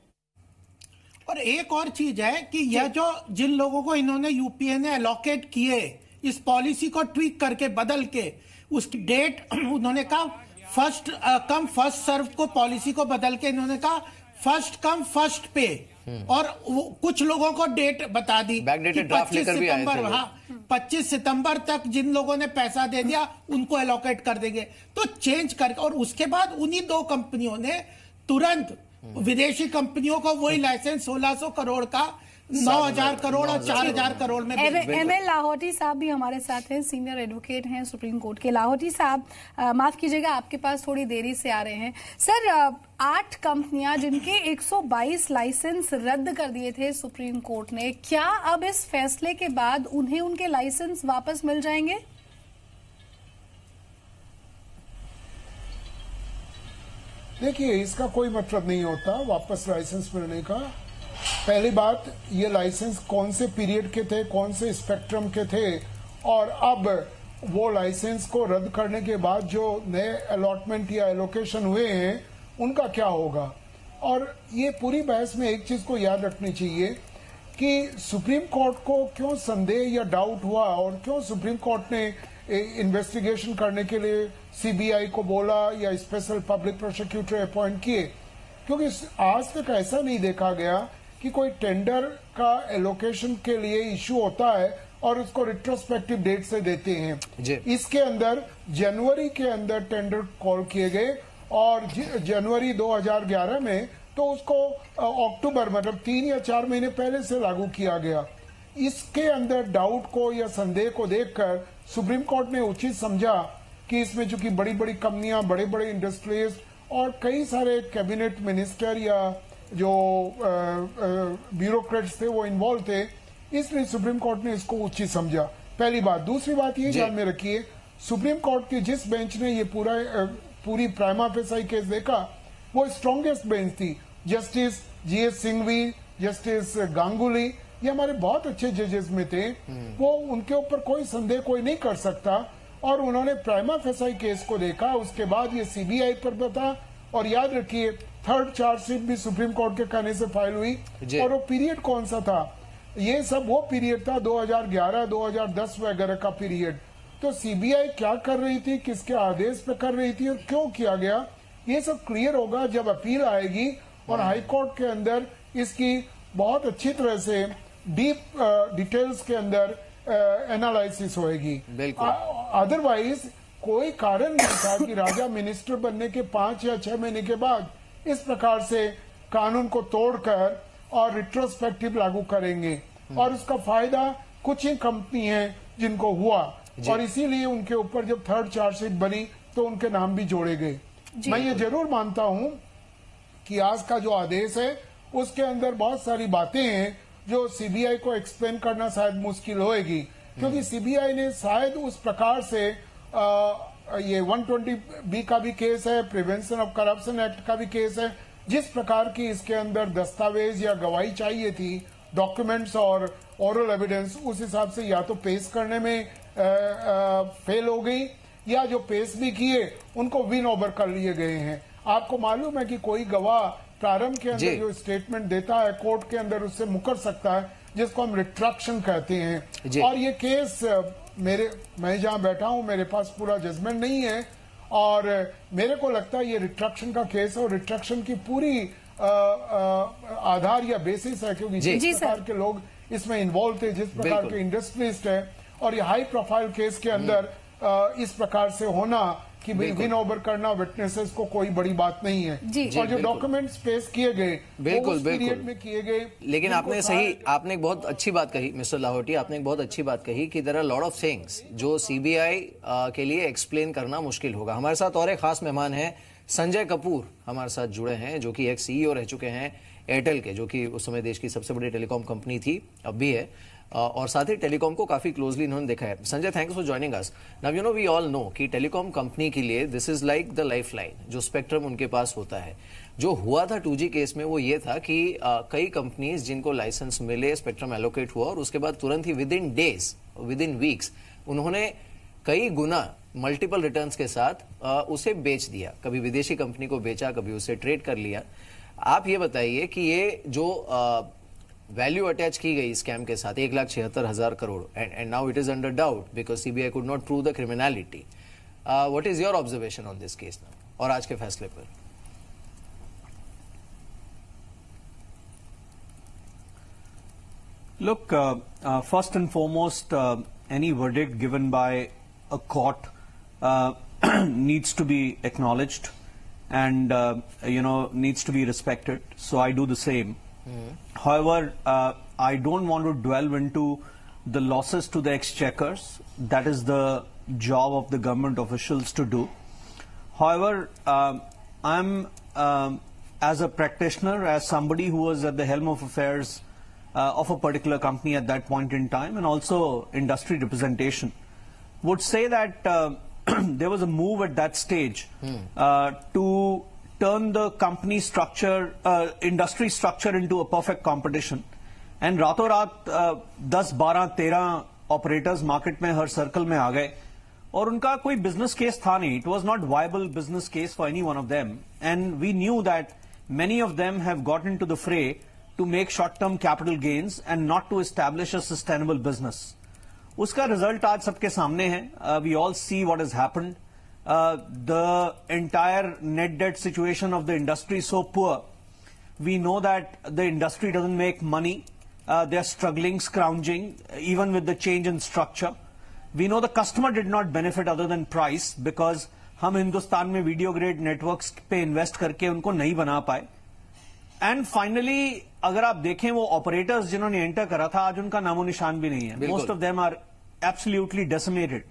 और एक और चीज है कि यह जो जिन लोगों को इन्होंने यूपीए ने अलॉकेट किए, इस पॉलिसी को ट्वीक करके बदल के उसकी डेट उन्होंने कहा फर्स्ट कम फर्स्ट सर्व को पॉलिसी को बदल के इन्होंने कहा फर्स्ट कम फर्स्ट पे, और कुछ लोगों को डेट बता दी कि 25 सितंबर, हाँ 25 सितंबर तक जिन लोगों ने पैसा दे दिया उनको एलोकेट कर देंगे। तो चेंज करके, और उसके बाद उन्हीं 2 कंपनियों ने तुरंत विदेशी कंपनियों को वही लाइसेंस 1600 करोड़ का 9,000 करोड़ और 4,000 करोड़ में। एमएल लाहौटी साहब भी हमारे साथ हैं, सीनियर एडवोकेट हैं सुप्रीम कोर्ट के। लाहौटी साहब, माफ कीजिएगा आपके पास थोड़ी देरी से आ रहे हैं। सर, 8 कंपनियां जिनके 122 लाइसेंस रद्द कर दिए थे सुप्रीम कोर्ट ने, क्या अब इस फैसले के बाद उन्हें उनके लाइसेंस वापस मिल जाएंगे? देखिए, इसका कोई मतलब नहीं होता वापस लाइसेंस मिलने का। पहली बात, ये लाइसेंस कौन से पीरियड के थे, कौन से स्पेक्ट्रम के थे, और अब वो लाइसेंस को रद्द करने के बाद जो नए अलॉटमेंट या एलोकेशन हुए हैं उनका क्या होगा। और ये पूरी बहस में एक चीज को याद रखनी चाहिए कि सुप्रीम कोर्ट को क्यों संदेह या डाउट हुआ और क्यों सुप्रीम कोर्ट ने इन्वेस्टिगेशन करने के लिए सीबीआई को बोला या स्पेशल पब्लिक प्रोसिक्यूटर अपॉइंट किए, क्योंकि आज तक ऐसा नहीं देखा गया कि कोई टेंडर का एलोकेशन के लिए इश्यू होता है और उसको रिट्रोस्पेक्टिव डेट से देते हैं। इसके अंदर जनवरी के अंदर टेंडर कॉल किए गए और जनवरी 2011 में तो उसको अक्टूबर मतलब 3 या 4 महीने पहले से लागू किया गया। इसके अंदर डाउट को या संदेह को देखकर सुप्रीम कोर्ट ने उचित समझा कि इसमें चूंकि बड़ी बड़ी कंपनियां, बड़े बड़े इंडस्ट्रीज और कई सारे कैबिनेट मिनिस्टर या जो ब्यूरोक्रेट्स थे वो इन्वॉल्व थे, इसलिए सुप्रीम कोर्ट ने इसको उचित समझा। पहली बात। दूसरी बात ये ध्यान में रखिए, सुप्रीम कोर्ट की जिस बेंच ने ये पूरी प्राइमा फेसाई केस देखा वो स्ट्रॉन्गेस्ट बेंच थी। Justice GS Singhvi, justice Ganguly, ये हमारे बहुत अच्छे जजेस में थे, वो उनके ऊपर कोई संदेह कोई नहीं कर सकता। और उन्होंने प्राइमा फेसाई केस को देखा, उसके बाद ये सीबीआई पर बता। और याद रखिए थर्ड चार्जशीट भी सुप्रीम कोर्ट के कहने से फाइल हुई, और वो पीरियड कौन सा था? ये सब वो पीरियड था 2011, 2010 वगैरह का पीरियड। तो सीबीआई क्या कर रही थी, किसके आदेश पे कर रही थी और क्यों किया गया, ये सब क्लियर होगा जब अपील आएगी और हाई कोर्ट के अंदर इसकी बहुत अच्छी तरह से डीप डिटेल्स के अंदर एनालिसिस होएगी। अदरवाइज कोई कारण नहीं था कि राजा मिनिस्टर बनने के 5 या 6 महीने के बाद इस प्रकार से कानून को तोड़कर और रिट्रोस्पेक्टिव लागू करेंगे। और उसका फायदा कुछ ही कंपनी है जिनको हुआ, और इसीलिए उनके ऊपर जब थर्ड चार्जशीट बनी तो उनके नाम भी जोड़े गए। मैं ये जरूर मानता हूं कि आज का जो आदेश है उसके अंदर बहुत सारी बातें हैं जो सीबीआई को एक्सप्लेन करना शायद मुश्किल होएगी, क्योंकि सीबीआई ने शायद उस प्रकार से ये 120B का भी केस है, प्रिवेंशन ऑफ करप्शन एक्ट का भी केस है, जिस प्रकार की इसके अंदर दस्तावेज या गवाही चाहिए थी, डॉक्यूमेंट्स और ओरल एविडेंस, उस हिसाब से या तो पेश करने में फेल हो गई, या जो पेश भी किए उनको विन ओवर कर लिए गए हैं। आपको मालूम है कि कोई गवाह प्रारंभ के अंदर जो स्टेटमेंट देता है कोर्ट के अंदर उससे मुकर सकता है, जिसको हम रिट्रैक्शन कहते हैं। और ये केस मैं जहां बैठा हूं मेरे पास पूरा जजमेंट नहीं है, और मेरे को लगता है ये रिट्रैक्शन का केस है, और रिट्रैक्शन की पूरी आधार या बेसिस है, क्योंकि जिस प्रकार के लोग इसमें इन्वॉल्व थे, जिस प्रकार के इंडस्ट्रियलिस्ट है, और ये हाई प्रोफाइल केस के अंदर इस प्रकार से होना कि विन ओवर करना विटनेसेस को कोई बड़ी बात नहीं है। और जो डॉक्यूमेंट्स पेश किए गए बिल्कुल में किए गए। लेकिन आपने एक बहुत अच्छी बात कही मिस्टर लाहौटी, आपने एक बहुत अच्छी बात कही कि there are lot of things जो सीबीआई के लिए एक्सप्लेन करना मुश्किल होगा। हमारे साथ और एक खास मेहमान है संजय कपूर, हमारे साथ जुड़े हैं, जो कि एक सीईओ रह चुके हैं एयरटेल के, जो कि उस समय देश की सबसे बड़ी टेलीकॉम कंपनी थी, अब भी है, और साथ ही टेलीकॉम को काफी क्लोजली इन्होंने देखा है। Sanjay, thanks for joining us. Now you know we all know कि टेलीकॉम कंपनी के लिए this is like the lifeline, जो स्पेक्ट्रम उनके पास होता है। जो हुआ था 2G केस में वो ये था कि कई कंपनीज जिनको लाइसेंस मिले, स्पेक्ट्रम एलोकेट हुआ, और उसके बाद तुरंत ही within days, within weeks उन्होंने कई गुना मल्टीपल रिटर्न्स के साथ उसे बेच दिया। कभी विदेशी कंपनी को बेचा, कभी उसे ट्रेड कर लिया। आप ये बताइए कि ये जो वैल्यू अटैच की गई स्कैम के साथ 1,76,000 crore, and now it is under doubt because CBI could not prove the criminality. What is your observation on this case now और आज के फैसले पर? Look, first and foremost, any verdict given by a court needs to be acknowledged and, needs to be respected. So I do the same. However, I don't want to delve into the losses to the exchequers. That is the job of the government officials to do. However, I'm, as a practitioner, as somebody who was at the helm of affairs of a particular company at that point in time, and also industry representation, would say that there was a move at that stage to turn the company structure, industry structure into a perfect competition. And रातों रात 10, 12, 13 operators market में हर circle में आ गए, और उनका कोई business case था नहीं. It was not viable business case for any one of them. And we knew that many of them have got into the fray to make short-term capital gains and not to establish a sustainable business. उसका result आज सबके सामने है. We all see what has happened. The entire net debt situation of the industry is so poor. We know that the industry doesn't make money. They're struggling, scrounging, even with the change in structure. We know the customer did not benefit other than price, because हम हिंदुस्तान में video grade networks पे invest करके उनको नहीं बना पाए. And finally अगर आप देखें वो ऑपरेटर्स जिन्होंने एंटर करा था, आज उनका नामो निशान भी नहीं है. Most of them are absolutely decimated.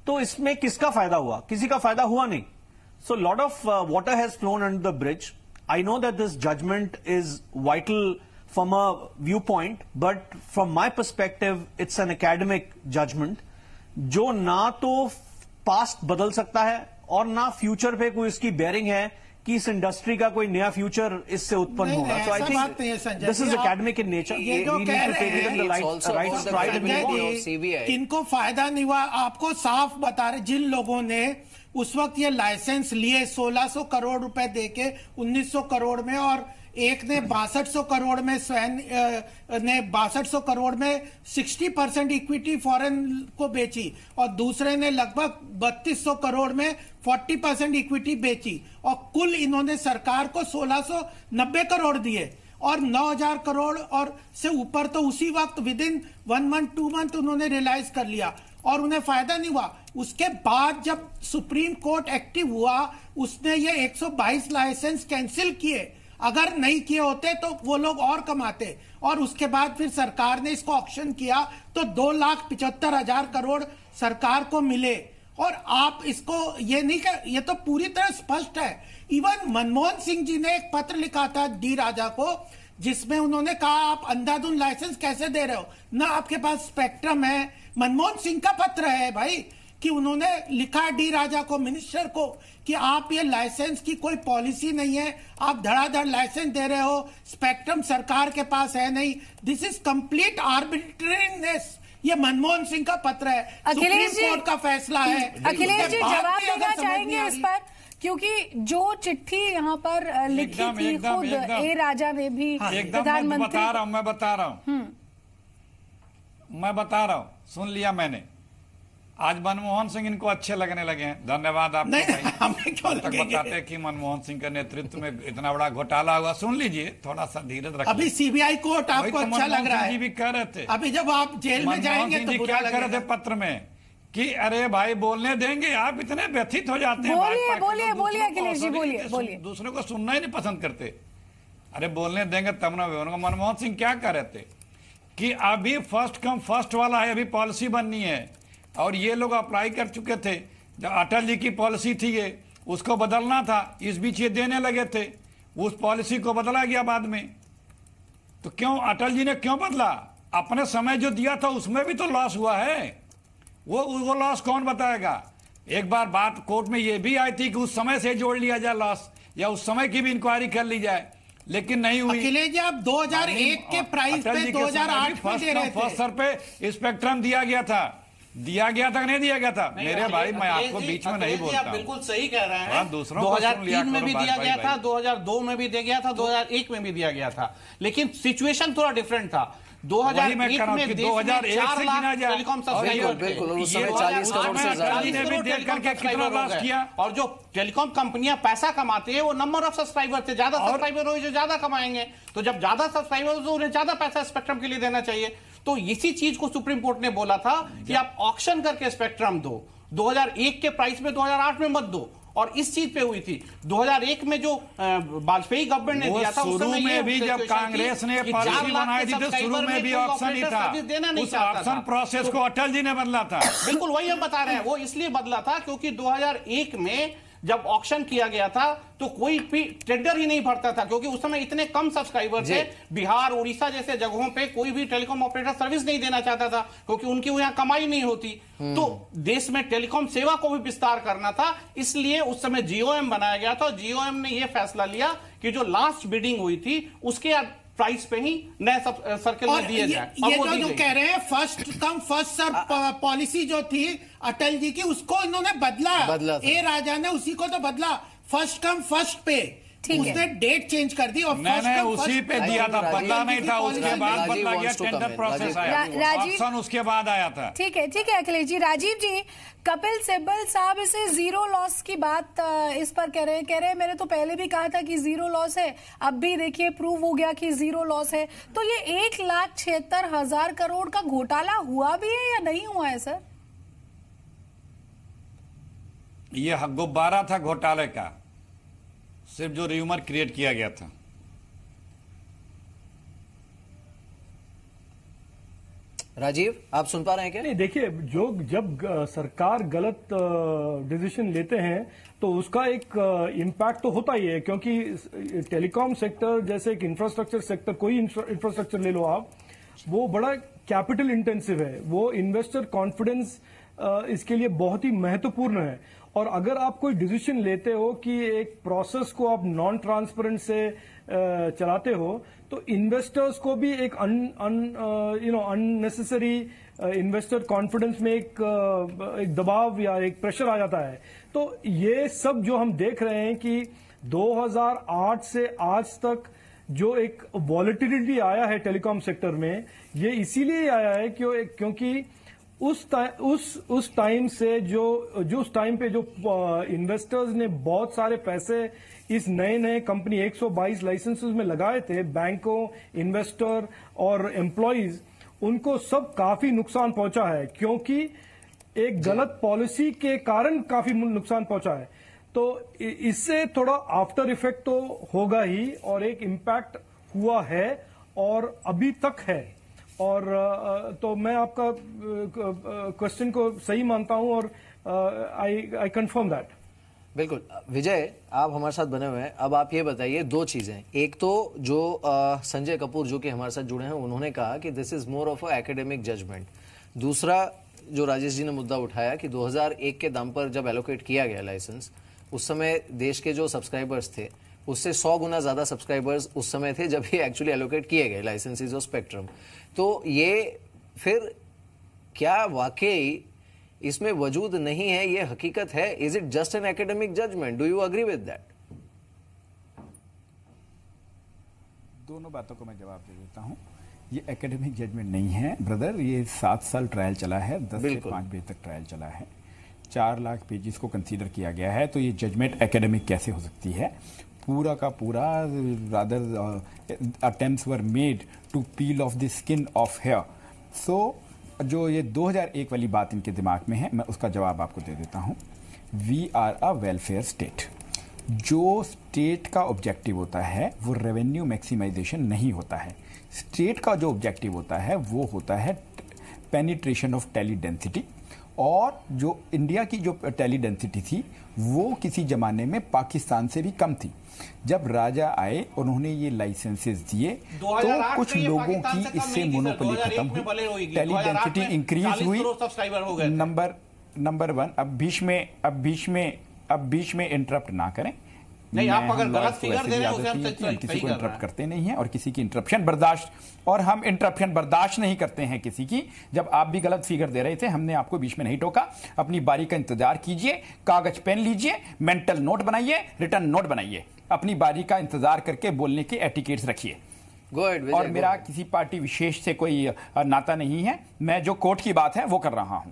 तो इसमें किसका फायदा हुआ? किसी का फायदा हुआ नहीं. So lot of water has phloem under the bridge. I know that this judgment is vital from a viewpoint, but from my perspective, it's an academic judgment, जो ना तो पास्ट बदल सकता है और ना फ्यूचर पे कोई इसकी बेयरिंग है कि इस इंडस्ट्री का कोई नया फ्यूचर इससे उत्पन्न होगा. So I think this is academic in nature. ये जो कह रहे हैं किनको फायदा नहीं हुआ, आपको साफ बता रहे, जिन लोगों ने उस वक्त ये लाइसेंस लिए 1600 करोड़ रुपए देके 1900 करोड़ में, और एक ने 6200 करोड़ में, स्वयं ने 6200 करोड़ में 60% इक्विटी फॉरेन को बेची, और दूसरे ने लगभग 3200 करोड़ में 40% इक्विटी बेची, और कुल इन्होंने सरकार को 1690 करोड़ दिए और 9000 करोड़ और से ऊपर तो उसी वक्त विद इन 1 मंथ 2 मंथ उन्होंने रियलाइज कर लिया और उन्हें फायदा नहीं हुआ. उसके बाद जब सुप्रीम कोर्ट एक्टिव हुआ, उसने ये 122 लाइसेंस कैंसिल किए. अगर नहीं किए होते तो वो लोग और कमाते, और उसके बाद फिर सरकार ने इसको ऑक्शन किया तो 2,75,000 करोड़ सरकार को मिले. और आप इसको ये नहीं कर, ये तो पूरी तरह स्पष्ट है. इवन मनमोहन सिंह जी ने एक पत्र लिखा था डी राजा को, जिसमें उन्होंने कहा आप अंधाधुंध लाइसेंस कैसे दे रहे हो, ना आपके पास स्पेक्ट्रम है. मनमोहन सिंह का पत्र है भाई, कि उन्होंने लिखा डी राजा को, मिनिस्टर को, कि आप ये लाइसेंस की कोई पॉलिसी नहीं है, आप धड़ाधड़ लाइसेंस दे रहे हो, स्पेक्ट्रम सरकार के पास है नहीं. This is complete arbitrariness. ये मनमोहन सिंह का पत्र है, सुप्रीम कोर्ट का फैसला है. अखिलेश जी जवाब देना चाहेंगे इस पर, क्योंकि जो चिट्ठी यहाँ पर लिखी थी खुद ए राजा ने भी प्रधानमंत्री. मैं बता रहा हूँ, सुन लिया मैंने. आज मनमोहन सिंह इनको अच्छे लगने लगे हैं. धन्यवाद आपको. हमें क्यों बताते कि मनमोहन सिंह के नेतृत्व में इतना बड़ा घोटाला हुआ. सुन लीजिए, थोड़ा सा धीरज रखिए. अभी सीबीआई कोर्ट आपको अच्छा लग रहा है. भी कह रहे थे अभी जब आप जेल में जाएंगे तो क्या कह रहे थे पत्र में कि अरे भाई बोलने देंगे, आप इतने व्यथित हो जाते हैं. बोलिए अखिलेश जी, बोलिए. दूसरों को सुनना ही नहीं पसंद करते. अरे बोलने देंगे तब ना. मनमोहन सिंह क्या कह रहे थे कि अभी फर्स्ट कम फर्स्ट वाला है, अभी पॉलिसी बननी है, और ये लोग अप्लाई कर चुके थे. जो अटल जी की पॉलिसी थी ये, उसको बदलना था, इस बीच ये देने लगे थे. उस पॉलिसी को बदला गया बाद में. तो क्यों अटल जी ने क्यों बदला? अपने समय जो दिया था उसमें भी तो लॉस हुआ है. वो लॉस कौन बताएगा? एक बार बात कोर्ट में ये भी आई थी कि उस समय से जोड़ लिया जाए लॉस, या उस समय की भी इंक्वायरी कर ली जाए, लेकिन नहीं हुई. अखिलेश जी आप 2001 के प्राइस पे 2008 में दे रहे थे. फर्स्ट सर पे स्पेक्ट्रम दिया गया था नहीं दिया गया था? मेरे भाई, मैं आपको बीच में नहीं बोलता. आप बिल्कुल सही कह रहे हैं. 2003 में भी दिया गया था, 2002 में भी दिया गया था, 2001 में भी दिया गया था, लेकिन सिचुएशन थोड़ा डिफरेंट था. 2001 में 2001 से गिना जाए टेलीकॉम सब्सक्राइबर, और जो टेलीकॉम कंपनियां पैसा कमाती है वो नंबर ऑफ सब्सक्राइबर थे. ज्यादा सब्सक्राइबर हो जो ज्यादा कमाएंगे, तो जब ज्यादा सब्सक्राइबर हो तो उन्हें ज्यादा पैसा स्पेक्ट्रम के लिए देना चाहिए. तो इसी चीज को सुप्रीम कोर्ट ने बोला था कि आप ऑक्शन करके स्पेक्ट्रम दो. 2001 के प्राइस में 2008 में मत दो, और इस चीज पे हुई थी. 2001 में जो वाजपेयी गवर्नमेंट ने दिया था, उस समय में भी जब कांग्रेस ने पॉलिसी बनाई थी तो शुरू में भी ऑक्शन ही था. उस ऑक्शन प्रोसेस को अटल जी ने बदला था. बिल्कुल वही हम बता रहे हैं. वो इसलिए बदला था क्योंकि 2001 में जब ऑक्शन किया गया था तो कोई भी टेंडर ही नहीं भरता था, क्योंकि उस समय इतने कम सब्सक्राइबर थे. बिहार, उड़ीसा जैसे जगहों पे कोई भी टेलीकॉम ऑपरेटर सर्विस नहीं देना चाहता था, क्योंकि उनकी वहां कमाई नहीं होती. तो देश में टेलीकॉम सेवा को भी विस्तार करना था, इसलिए उस समय जीओएम बनाया गया था. जीओएम ने यह फैसला लिया कि जो लास्ट बिडिंग हुई थी उसके प्राइस पे ही नए सर्किल में दिए जाए. ये जो कह रहे हैं first come first serve policy जो थी अटल जी की, उसको इन्होंने बदला. ए राजा ने उसी को तो बदला, फर्स्ट कम फर्स्ट पे. उसने डेट चेंज कर दी और उसी पे दिया था, बदला नहीं था. उसके बाद बदला गया, टेंडर प्रोसेस आया, ऑप्शन उसके बाद आया था. ठीक है अखिलेश जी. राजीव जी, कपिल सिब्बल साहब इसे जीरो लॉस की बात इस पर कह रहे हैं मैंने तो पहले भी कहा था कि जीरो लॉस है, अब भी देखिए प्रूव हो गया कि जीरो लॉस है. तो ये 1,76,000 करोड़ का घोटाला हुआ भी है या नहीं हुआ है सर? ये गुब्बारा था घोटाले का, सिर्फ जो र्यूमर क्रिएट किया गया था. राजीव, आप सुन पा रहे हैं क्या? नहीं, देखिए, जब सरकार गलत डिसीजन लेते हैं तो उसका एक इम्पैक्ट तो होता ही है, क्योंकि टेलीकॉम सेक्टर जैसे एक इंफ्रास्ट्रक्चर सेक्टर, कोई इंफ्रास्ट्रक्चर ले लो आप, वो बड़ा कैपिटल इंटेंसिव है, वो इन्वेस्टर कॉन्फिडेंस इसके लिए बहुत ही महत्वपूर्ण है। और अगर आप कोई डिसीजन लेते हो कि एक प्रोसेस को आप नॉन ट्रांसपेरेंट से चलाते हो, तो इन्वेस्टर्स को भी एक अननेसेसरी इन्वेस्टर कॉन्फिडेंस में एक दबाव या एक प्रेशर आ जाता है। तो ये सब जो हम देख रहे हैं कि 2008 से आज तक जो एक वॉलेटिलिटी आया है टेलीकॉम सेक्टर में, ये इसीलिए आया है क्योंकि उस टाइम से जो उस टाइम पे जो इन्वेस्टर्स ने बहुत सारे पैसे इस नए कंपनी 122 लाइसेंसेस में लगाए थे, बैंकों, इन्वेस्टर और एम्प्लॉइज, उनको सब काफी नुकसान पहुंचा है, क्योंकि एक गलत पॉलिसी के कारण काफी नुकसान पहुंचा है। तो इससे थोड़ा आफ्टर इफेक्ट तो होगा ही, और एक इम्पैक्ट हुआ है और अभी तक है। और तो मैं आपका क्वेश्चन को सही मानता हूं और आई कंफर्म दैट। बिल्कुल विजय, आप हमारे साथ बने हुए हैं। अब आप ये बताइए दो चीजें। एक तो जो संजय कपूर जो कि हमारे साथ जुड़े हैं, उन्होंने कहा कि this is more of a academic judgement. दूसरा जो राजेश जी ने मुद्दा उठाया कि 2001 के दाम पर जब एलोकेट किया गया लाइसेंस, उस समय देश के जो सब्सक्राइबर्स थे उससे 100 गुना ज्यादा सब्सक्राइबर्स उस समय थे जब ये एक्चुअली एलोकेट किए गए लाइसेंसेस और स्पेक्ट्रम। तो ये फिर क्या वाकई इसमें वजूद नहीं है, ये हकीकत है? Is it just an academic judgement? Do you agree with that? दोनों बातों को मैं जवाब दे देता हूं। ये एकेडमिक जजमेंट नहीं है ब्रदर, ये 7 साल ट्रायल चला है, 10 से 5 बजे तक ट्रायल चला है, 4 लाख पेजेस को कंसीडर किया गया है। तो ये जजमेंट एकेडमिक कैसे हो सकती है? पूरा का पूरा rather attempts were made to peel off the skin of hair. So जो ये 2001 वाली बात इनके दिमाग में है, मैं उसका जवाब आपको दे देता हूँ। We are a welfare state. जो स्टेट का ऑब्जेक्टिव होता है वो रेवेन्यू मैक्सिमाइजेशन नहीं होता है। स्टेट का जो ऑब्जेक्टिव होता है वो होता है पेनिट्रेशन ऑफ टेली डेंसिटी। और जो इंडिया की जो टेली डेंसिटी थी वो किसी जमाने में पाकिस्तान से भी कम थी। जब राजा आए उन्होंने ये लाइसेंसेस दिए तो कुछ लोगों की इससे मोनोपोली खत्म हुई, टेली डेंसिटी इंक्रीज हुई। नंबर 1, अब बीच में इंटरप्ट ना करें। नहीं, आप अगर गलत फिगर दे रहे हैं उसे हम किसी को इंटरप्ट करते नहीं है और किसी की इंटरप्शन बर्दाश्त, और हम इंटरप्शन बर्दाश्त नहीं करते हैं किसी की। जब आप भी गलत फिगर दे रहे थे हमने आपको बीच में नहीं टोका। अपनी बारी का इंतजार कीजिए, कागज पेन लीजिए, मेंटल नोट बनाइए, रिटर्न नोट बनाइए, अपनी बारी का इंतजार करके बोलने के एटिकेट्स रखिए। और मेरा किसी पार्टी विशेष से कोई नाता नहीं है। मैं जो कोर्ट की बात है वो कर रहा हूं।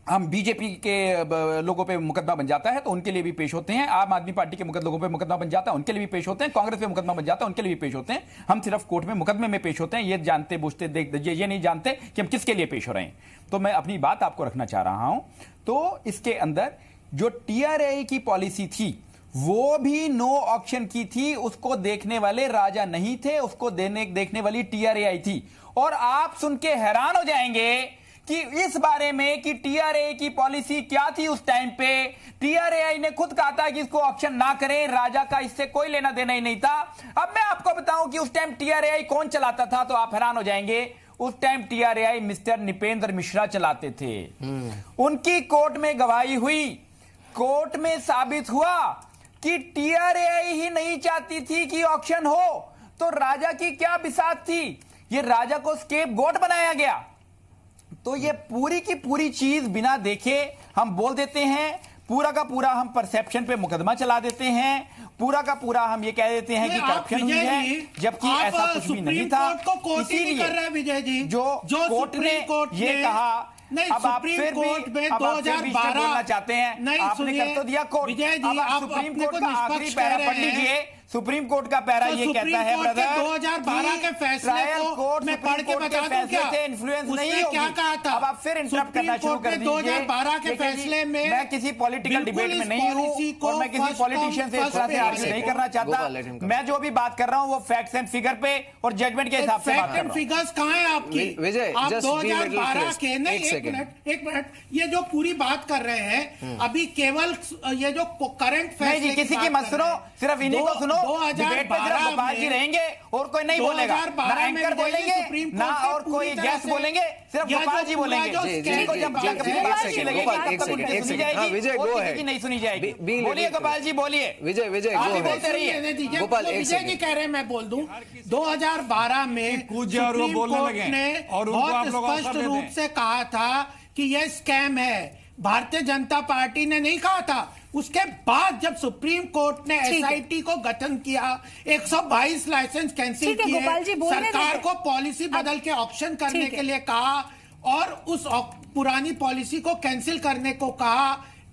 हम बीजेपी के लोगों पे मुकदमा बन जाता है तो उनके लिए भी पेश होते हैं, आम आदमी पार्टी के लोगों पे मुकदमा बन जाता है उनके लिए भी पेश होते हैं, कांग्रेस पे मुकदमा बन जाता है उनके लिए भी पेश होते हैं। हम सिर्फ कोर्ट में मुकदमे में पेश होते हैं, ये जानते बूझते ये नहीं जानते कि हम किसके लिए पेश हो रहे हैं। तो मैं अपनी बात आपको रखना चाह रहा हूं। तो इसके अंदर जो टीआरआई की पॉलिसी थी वो भी नो ऑक्शन की थी। उसको देखने वाले राजा नहीं थे, उसको देखने वाली टीआरआई थी। और आप सुन के हैरान हो जाएंगे कि इस बारे में कि टीआरआई की पॉलिसी क्या थी उस टाइम पे। टीआरआई ने खुद कहा था कि इसको ऑक्शन ना करें, राजा का इससे कोई लेना देना ही नहीं था। अब मैं आपको बताऊं कि उस टाइम टीआरआई कौन चलाता था तो आप हैरान हो जाएंगे। उस time TRI mister Nipendra Mishra चलाते थे। उनकी कोर्ट में गवाही हुई, कोर्ट में साबित हुआ कि टीआरआई ही नहीं चाहती थी कि ऑक्शन हो, तो राजा की क्या बिसात थी? ये राजा को स्केपगोट बनाया गया। तो ये पूरी की पूरी चीज बिना देखे हम बोल देते हैं, पूरा का पूरा हम परसेप्शन पे मुकदमा चला देते हैं, पूरा का पूरा हम ये कह देते हैं कि करप्शन हुई है, जबकि ऐसा कुछ भी नहीं था। इसीलिए जो कोर्ट ने ये कहा, अब आप फिर भी 2012 बोलना चाहते हैं, आपने कर तो दिया कोर्ट। अब आप सुप्रीम कोर्ट का आखिरी पैरा पढ़ लीजिए सुप्रीम कोर्ट का पैरा ये कहता है ब्रदर 2012 के फैसले को मैं पढ़ के बता दूं क्या इन्फ्लुएंस नहीं उसने क्या कहा था? अब आप फिर इंटरप्ट करना शुरू कर दीजिए। 2012 के फैसले में मैं किसी पॉलिटिकल डिबेट में नहीं हूं और मैं किसी पॉलिटिशियन से इस तरह से आर्ग्यू नहीं करना चाहता। मैं जो भी बात कर रहा हूं वो फैक्ट्स एंड फिगर पे और जजमेंट के हिसाब से बात कर रहा हूं। फिगर्स कहां है आपकी? विजय, आप just 2012 के नहीं, एक मिनट, ये जो पूरी बात कर रहे हैं अभी केवल ये जो करंट फैसले किसी की मत सुनो, सिर्फ इन्हीं को सुनो। डिबेट पे सिर्फ गोपाल जी रहेंगे और कोई नहीं बोलेगा, ना एंकर बोलेंगे ना और कोई गेस्ट बोलेंगे, सिर्फ गोपाल जी बोलेंगे। विजय गो है, नहीं सुनी जाएगी। बोलिए गोपाल जी, बोलिए। विजय बोलते रहिए। गोपाल विजय जी कह रहे हैं, मैं बोल दूं 2012 में सुप्रीम कोर्ट ने बहुत स्पष्ट रूप से कहा था कि यह स्कैम है। भारतीय जनता पार्टी ने नहीं कहा था। उसके बाद जब सुप्रीम कोर्ट ने एसआईटी को गठन किया, 122 लाइसेंस कैंसिल किए, सरकार को पॉलिसी बदल के ऑक्शन करने के लिए कहा और उस पुरानी पॉलिसी को कैंसिल करने को कहा।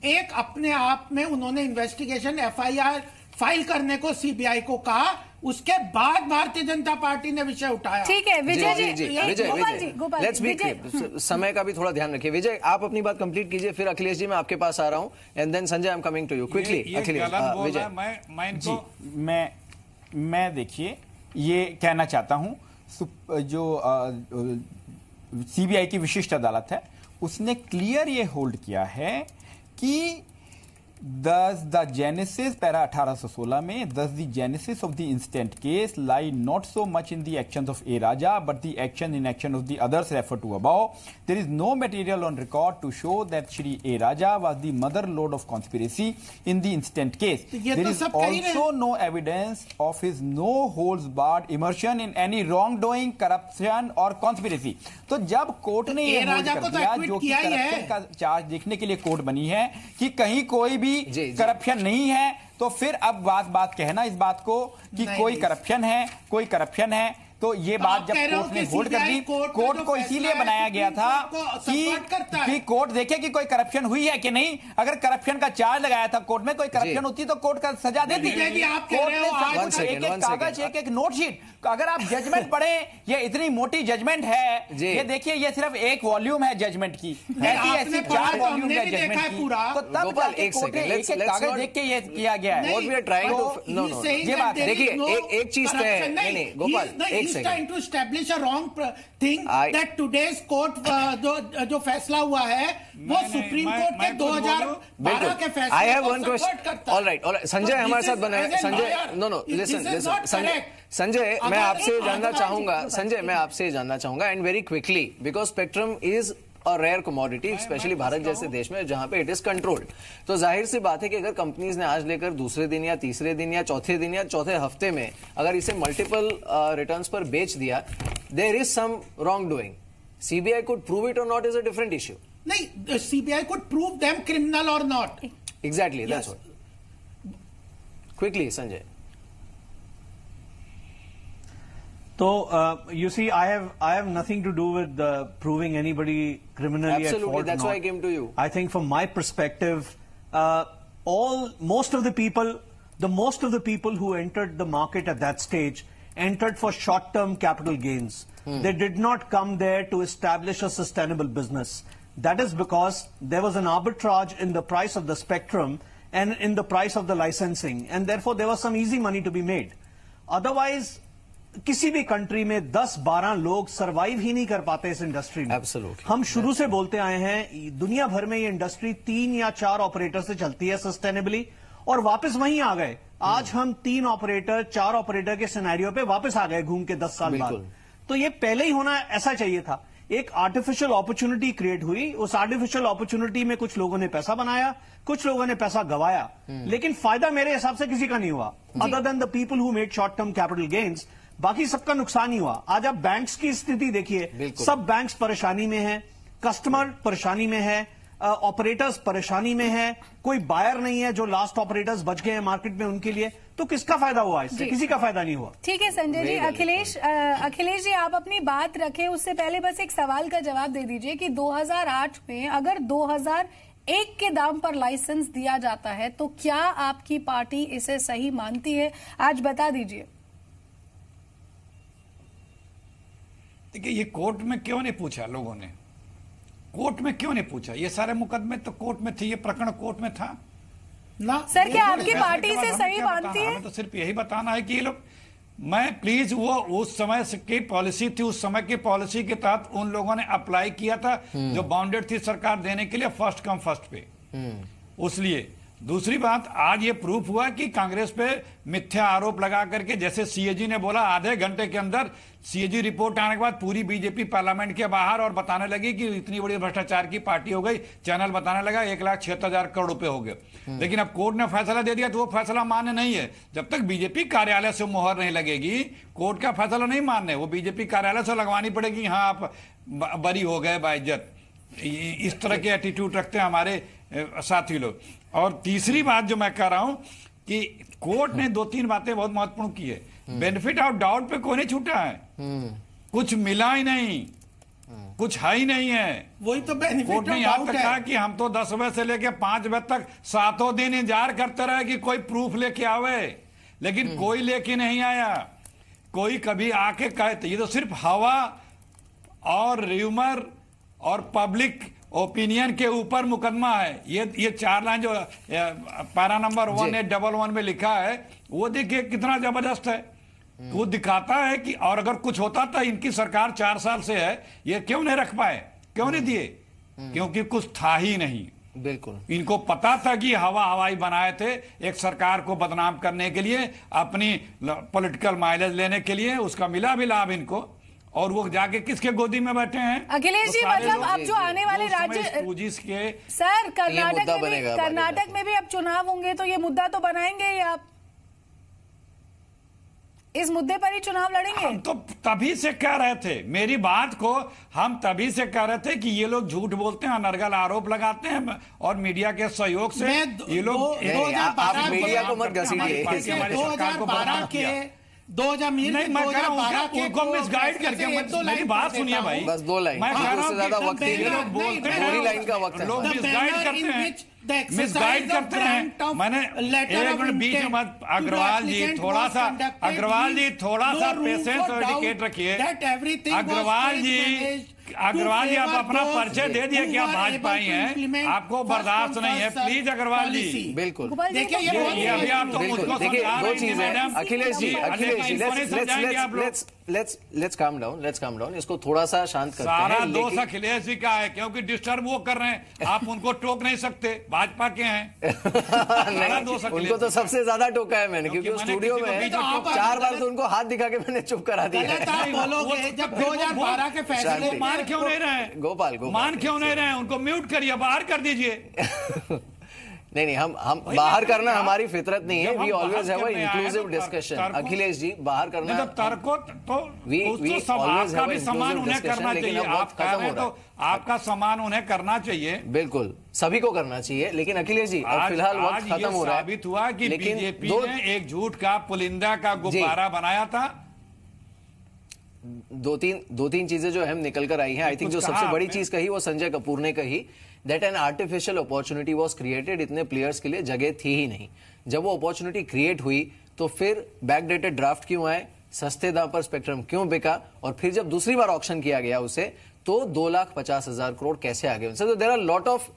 एक अपने आप में उन्होंने इन्वेस्टिगेशन एफआईआर फाइल करने को सीबीआई को कहा। उसके बाद भारतीय जनता पार्टी ने विषय उठाया। ठीक है Vijay ji, let's be clear, समय का भी थोड़ा ध्यान रखिए। विजय, आप अपनी बात कंप्लीट कीजिए, फिर अखिलेश जी मैं आपके पास आ रहा हूं and then Sanjay I am coming to you quickly. Akhilesh, Vijay, मैं देखिए ये कहना चाहता हूं, जो सीबीआई की विशिष्ट अदालत है उसने क्लियर ये होल्ड किया है कि the genesis para 1816 में thus the genesis of the instant case lie not so much in the actions of A Raja but the inaction of the others referred to above. There is no material on record to show that Shri A Raja was the mother lode of conspiracy in the instant case. There is also no evidence of his no holds barred immersion in any wrongdoing, corruption or conspiracy. तो जब court ने ये hold कर दिया, जो कि corruption का charge देखने के लिए कोर्ट बनी है कि कहीं कोई भी करप्शन नहीं है, तो फिर अब बात कहना इस बात को कि कोई करप्शन है, तो ये बात जब कोर्ट ने होल्ड कर दी, कोर्ट को इसीलिए बनाया गया था कि कोर्ट देखे कि कोई करप्शन हुई है कि नहीं। अगर करप्शन का चार्ज लगाया था कोर्ट में, कोई करप्शन होती तो कोर्ट का सजा देती। कोर्ट ने एक कागज, एक नोट शीट, अगर आप जजमेंट पढ़े, ये इतनी मोटी जजमेंट है, ये देखिए, ये सिर्फ एक वॉल्यूम है जजमेंट की, ऐसी 4 वॉल्यूम है जजमेंट की, तो तब जाके कोर्ट ने एक कागज देख के ये किया गया है। ये बात देखिए, एक चीज है, नहीं गोपाल, एक trying to establish a wrong thing that today's court जो फैसला हुआ है वो सुप्रीम कोर्ट के 2012 के फैसले I have one question. All right. Sanjay हमारे साथ बने हैं। Sanjay, no, listen. संजय, मैं आपसे जानना चाहूंगा and very quickly, because spectrum is और रेयर कमोडिटी, स्पेशली भारत जैसे देश में जहां पे इट इज कंट्रोल्ड। तो जाहिर सी बात है कि अगर कंपनीज ने आज लेकर दूसरे दिन या तीसरे दिन या चौथे दिन या चौथे हफ्ते में अगर इसे मल्टीपल रिटर्न्स पर बेच दिया, there is some wrong doing. CBI could prove it और not is a different issue. नहीं, CBI could prove them criminal और not. Exactly, that's what. Quickly Sanjay. So, you see, I have nothing to do with proving anybody criminally at fault. Absolutely, that's why I came to you. I think from my perspective, most of the people who entered the market at that stage entered for short-term capital gains. They did not come there to establish a sustainable business. That is because there was an arbitrage in the price of the spectrum and in the price of the licensing, and therefore there was some easy money to be made. Otherwise, किसी भी country में 10-12 लोग survive ही नहीं कर पाते इस industry में। Absolutely. हम शुरू से बोलते आए हैं, दुनिया भर में ये इंडस्ट्री 3 या 4 ऑपरेटर से चलती है सस्टेनेबली, और वापस वहीं आ गए। आज हम 3 ऑपरेटर 4 ऑपरेटर के सिनेरियो पे वापस आ गए घूम के 10 साल बाद। तो ये पहले ही होना ऐसा चाहिए था। एक आर्टिफिशियल अपॉर्चुनिटी क्रिएट हुई, उस आर्टिफिशियल अपॉर्चुनिटी में कुछ लोगों ने पैसा बनाया, कुछ लोगों ने पैसा गवाया, लेकिन फायदा मेरे हिसाब से किसी का नहीं हुआ, other than the people who made short term capital gains. बाकी सबका नुकसान ही हुआ। आज आप बैंक्स की स्थिति देखिए, सब बैंक्स परेशानी में हैं, कस्टमर परेशानी में है, ऑपरेटर्स परेशानी में है, कोई बायर नहीं है, जो लास्ट ऑपरेटर्स बच गए हैं मार्केट में उनके लिए, तो किसका फायदा हुआ इससे? किसी का फायदा नहीं हुआ। ठीक है संजय जी। अखिलेश जी, आप अपनी बात रखें, उससे पहले बस एक सवाल का जवाब दे दीजिए कि 2008 में अगर 2000 एक के दाम पर लाइसेंस दिया जाता है, तो क्या आपकी पार्टी इसे सही मानती है? आज बता दीजिए। देखिए, ये कोर्ट में क्यों नहीं पूछा लोगों ने? कोर्ट में क्यों नहीं पूछा? ये सारे मुकदमे तो कोर्ट में थे, ये प्रकरण कोर्ट में था ना। सर, क्या आपकी पार्टी से सही मानती है? हमें तो सिर्फ यही बताना है कि ये लोग, मैं प्लीज, वो उस समय की पॉलिसी थी, उस समय की पॉलिसी के तहत उन लोगों ने अप्लाई किया था जो बाउंडेड थी सरकार देने के लिए, फर्स्ट कम फर्स्ट पे। उसलिए दूसरी बात, आज ये प्रूफ हुआ कि कांग्रेस पे मिथ्या आरोप लगा करके, जैसे सीएजी ने बोला, आधे घंटे के अंदर सीएजी रिपोर्ट आने के बाद पूरी बीजेपी पार्लियामेंट के बाहर और बताने लगी कि इतनी बड़ी भ्रष्टाचार की पार्टी हो गई। चैनल बताने लगा 1,76,000 करोड़ रुपए हो गए। लेकिन अब कोर्ट ने फैसला दे दिया तो वो फैसला मान्य नहीं है। जब तक बीजेपी कार्यालय से मोहर नहीं लगेगी, कोर्ट का फैसला नहीं मानने, वो बीजेपी कार्यालय से लगवानी पड़ेगी। हाँ, आप बरी हो गए बाइज्जत, इस तरह के एटीट्यूड रखते हैं हमारे साथी लोग। और तीसरी बात जो मैं कह रहा हूं कि कोर्ट ने 2-3 बातें बहुत महत्वपूर्ण की है। बेनिफिट ऑफ डाउट पे कोई नहीं छूटा है, कुछ मिला ही नहीं, कुछ है ही नहीं है। वही तो बेनिफिट कोर्ट ने यहां तक कहा कि हम तो 10 बजे से लेकर 5 बजे तक 7 दिन इंतजार करते रहे कि कोई प्रूफ लेके आवे, लेकिन कोई लेके नहीं आया। कोई कभी आके कहते, ये तो सिर्फ हवा और र्यूमर और पब्लिक ओपिनियन के ऊपर मुकदमा है। ये 4 लाइन जो पैरा नंबर 1811 में लिखा है, वो देखिए कितना जबरदस्त है। वो दिखाता है कि और अगर कुछ होता था, इनकी सरकार 4 साल से है, ये क्यों नहीं रख पाए, क्यों नहीं दिए? क्योंकि कुछ था ही नहीं। बिल्कुल, इनको पता था कि हवाई बनाए थे एक सरकार को बदनाम करने के लिए, अपनी पॉलिटिकल माइलेज लेने के लिए। उसका मिला भी लाभ इनको, और वो जाके किसके गोदी में बैठे हैं? अखिलेश जी, मतलब अब जो आने वाले राज्य, सर, कर्नाटक में भी अब चुनाव होंगे, तो ये मुद्दा तो बनाएंगे ही आप? इस मुद्दे पर ही चुनाव लड़ेंगे? हम तो तभी से कह रहे थे, मेरी बात को हम तभी से कह रहे थे कि ये लोग झूठ बोलते हैं, अनर्गल आरोप लगाते हैं, और मीडिया के सहयोग से ये लोग मीडिया को मत घसीटिए। 2012 के 2012 के उनको मिसगाइड करके, मेरी बात सुनिए भाई, बस 2 लाइन, मैं कह रहा हूं ज्यादा वक्त लोग बोलते हैं, 2 लाइन का वक्त है, लोग मिसगाइड करते हैं, मिसगाइड करते हैं। मैंने 1 मिनट बीच में मत, अग्रवाल जी थोड़ा सा पेशेंस और एटिकेट रखिए। अग्रवाल जी, आप अपना परिचय दे दिए कि आप भाजपाई हैं, आपको बर्दाश्त नहीं है, प्लीज अग्रवाल जी। बिल्कुल, देखिए ये अभी आप तो मुझको देखिए, समझा 2 रहे चीजें। हैं। Akhilesh ji, let's calm down, इसको थोड़ा सा शांत करते हैं। सारा दोष अखिलेश जी का है, क्योंकि डिस्टर्ब वो कर रहे हैं, आप उनको टोक नहीं सकते, भाजपा के हैं। उनको तो सबसे ज्यादा टोका है मैंने, क्योंकि स्टूडियो में 4 बार तो उनको हाथ दिखा के मैंने चुप करा दिया। बोलोगे जब 2012 के फैसले मान क्यों नहीं रहे? गोपाल मान क्यों नहीं रहे? उनको म्यूट करिए, बाहर कर दीजिए। नहीं, हम बाहर करना हमारी फितरत नहीं है। We always have a inclusive discussion. Akhilesh ji, बाहर करना तर्कों तो आपका भी सम्मान उन्हें करना चाहिए। आप कह रहे हैं तो आपका सम्मान उन्हें करना चाहिए, बिल्कुल सभी को करना चाहिए। लेकिन अखिलेश जी, अब फिलहाल वक्त खत्म हो रहा है। साबित हुआ कि बीजेपी ने एक झूठ का पुलिंदा का गुब्बारा बनाया था। 2-3 चीजें जो अहम निकल कर आई हैं। आई थिंक जो सबसे बड़ी चीज कही वो संजय कपूर ने कही, that an artificial opportunity was created. इतने प्लेयर्स के लिए जगह थी ही नहीं। जब वो अपॉर्चुनिटी क्रिएट हुई तो फिर बैकडेटेड ड्राफ्ट क्यों आए, सस्ते दाम पर स्पेक्ट्रम क्यों बिका, और फिर जब दूसरी बार ऑक्शन किया गया उसे, तो 2,50,000 करोड़ कैसे आ गए? So there are lot of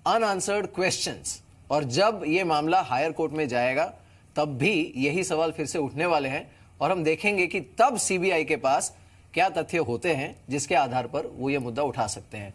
unanswered questions. और जब ये मामला हायर कोर्ट में जाएगा तब भी यही सवाल फिर से उठने वाले हैं, और हम देखेंगे कि तब सीबीआई के पास क्या तथ्य होते हैं जिसके आधार पर वो ये मुद्दा उठा सकते हैं।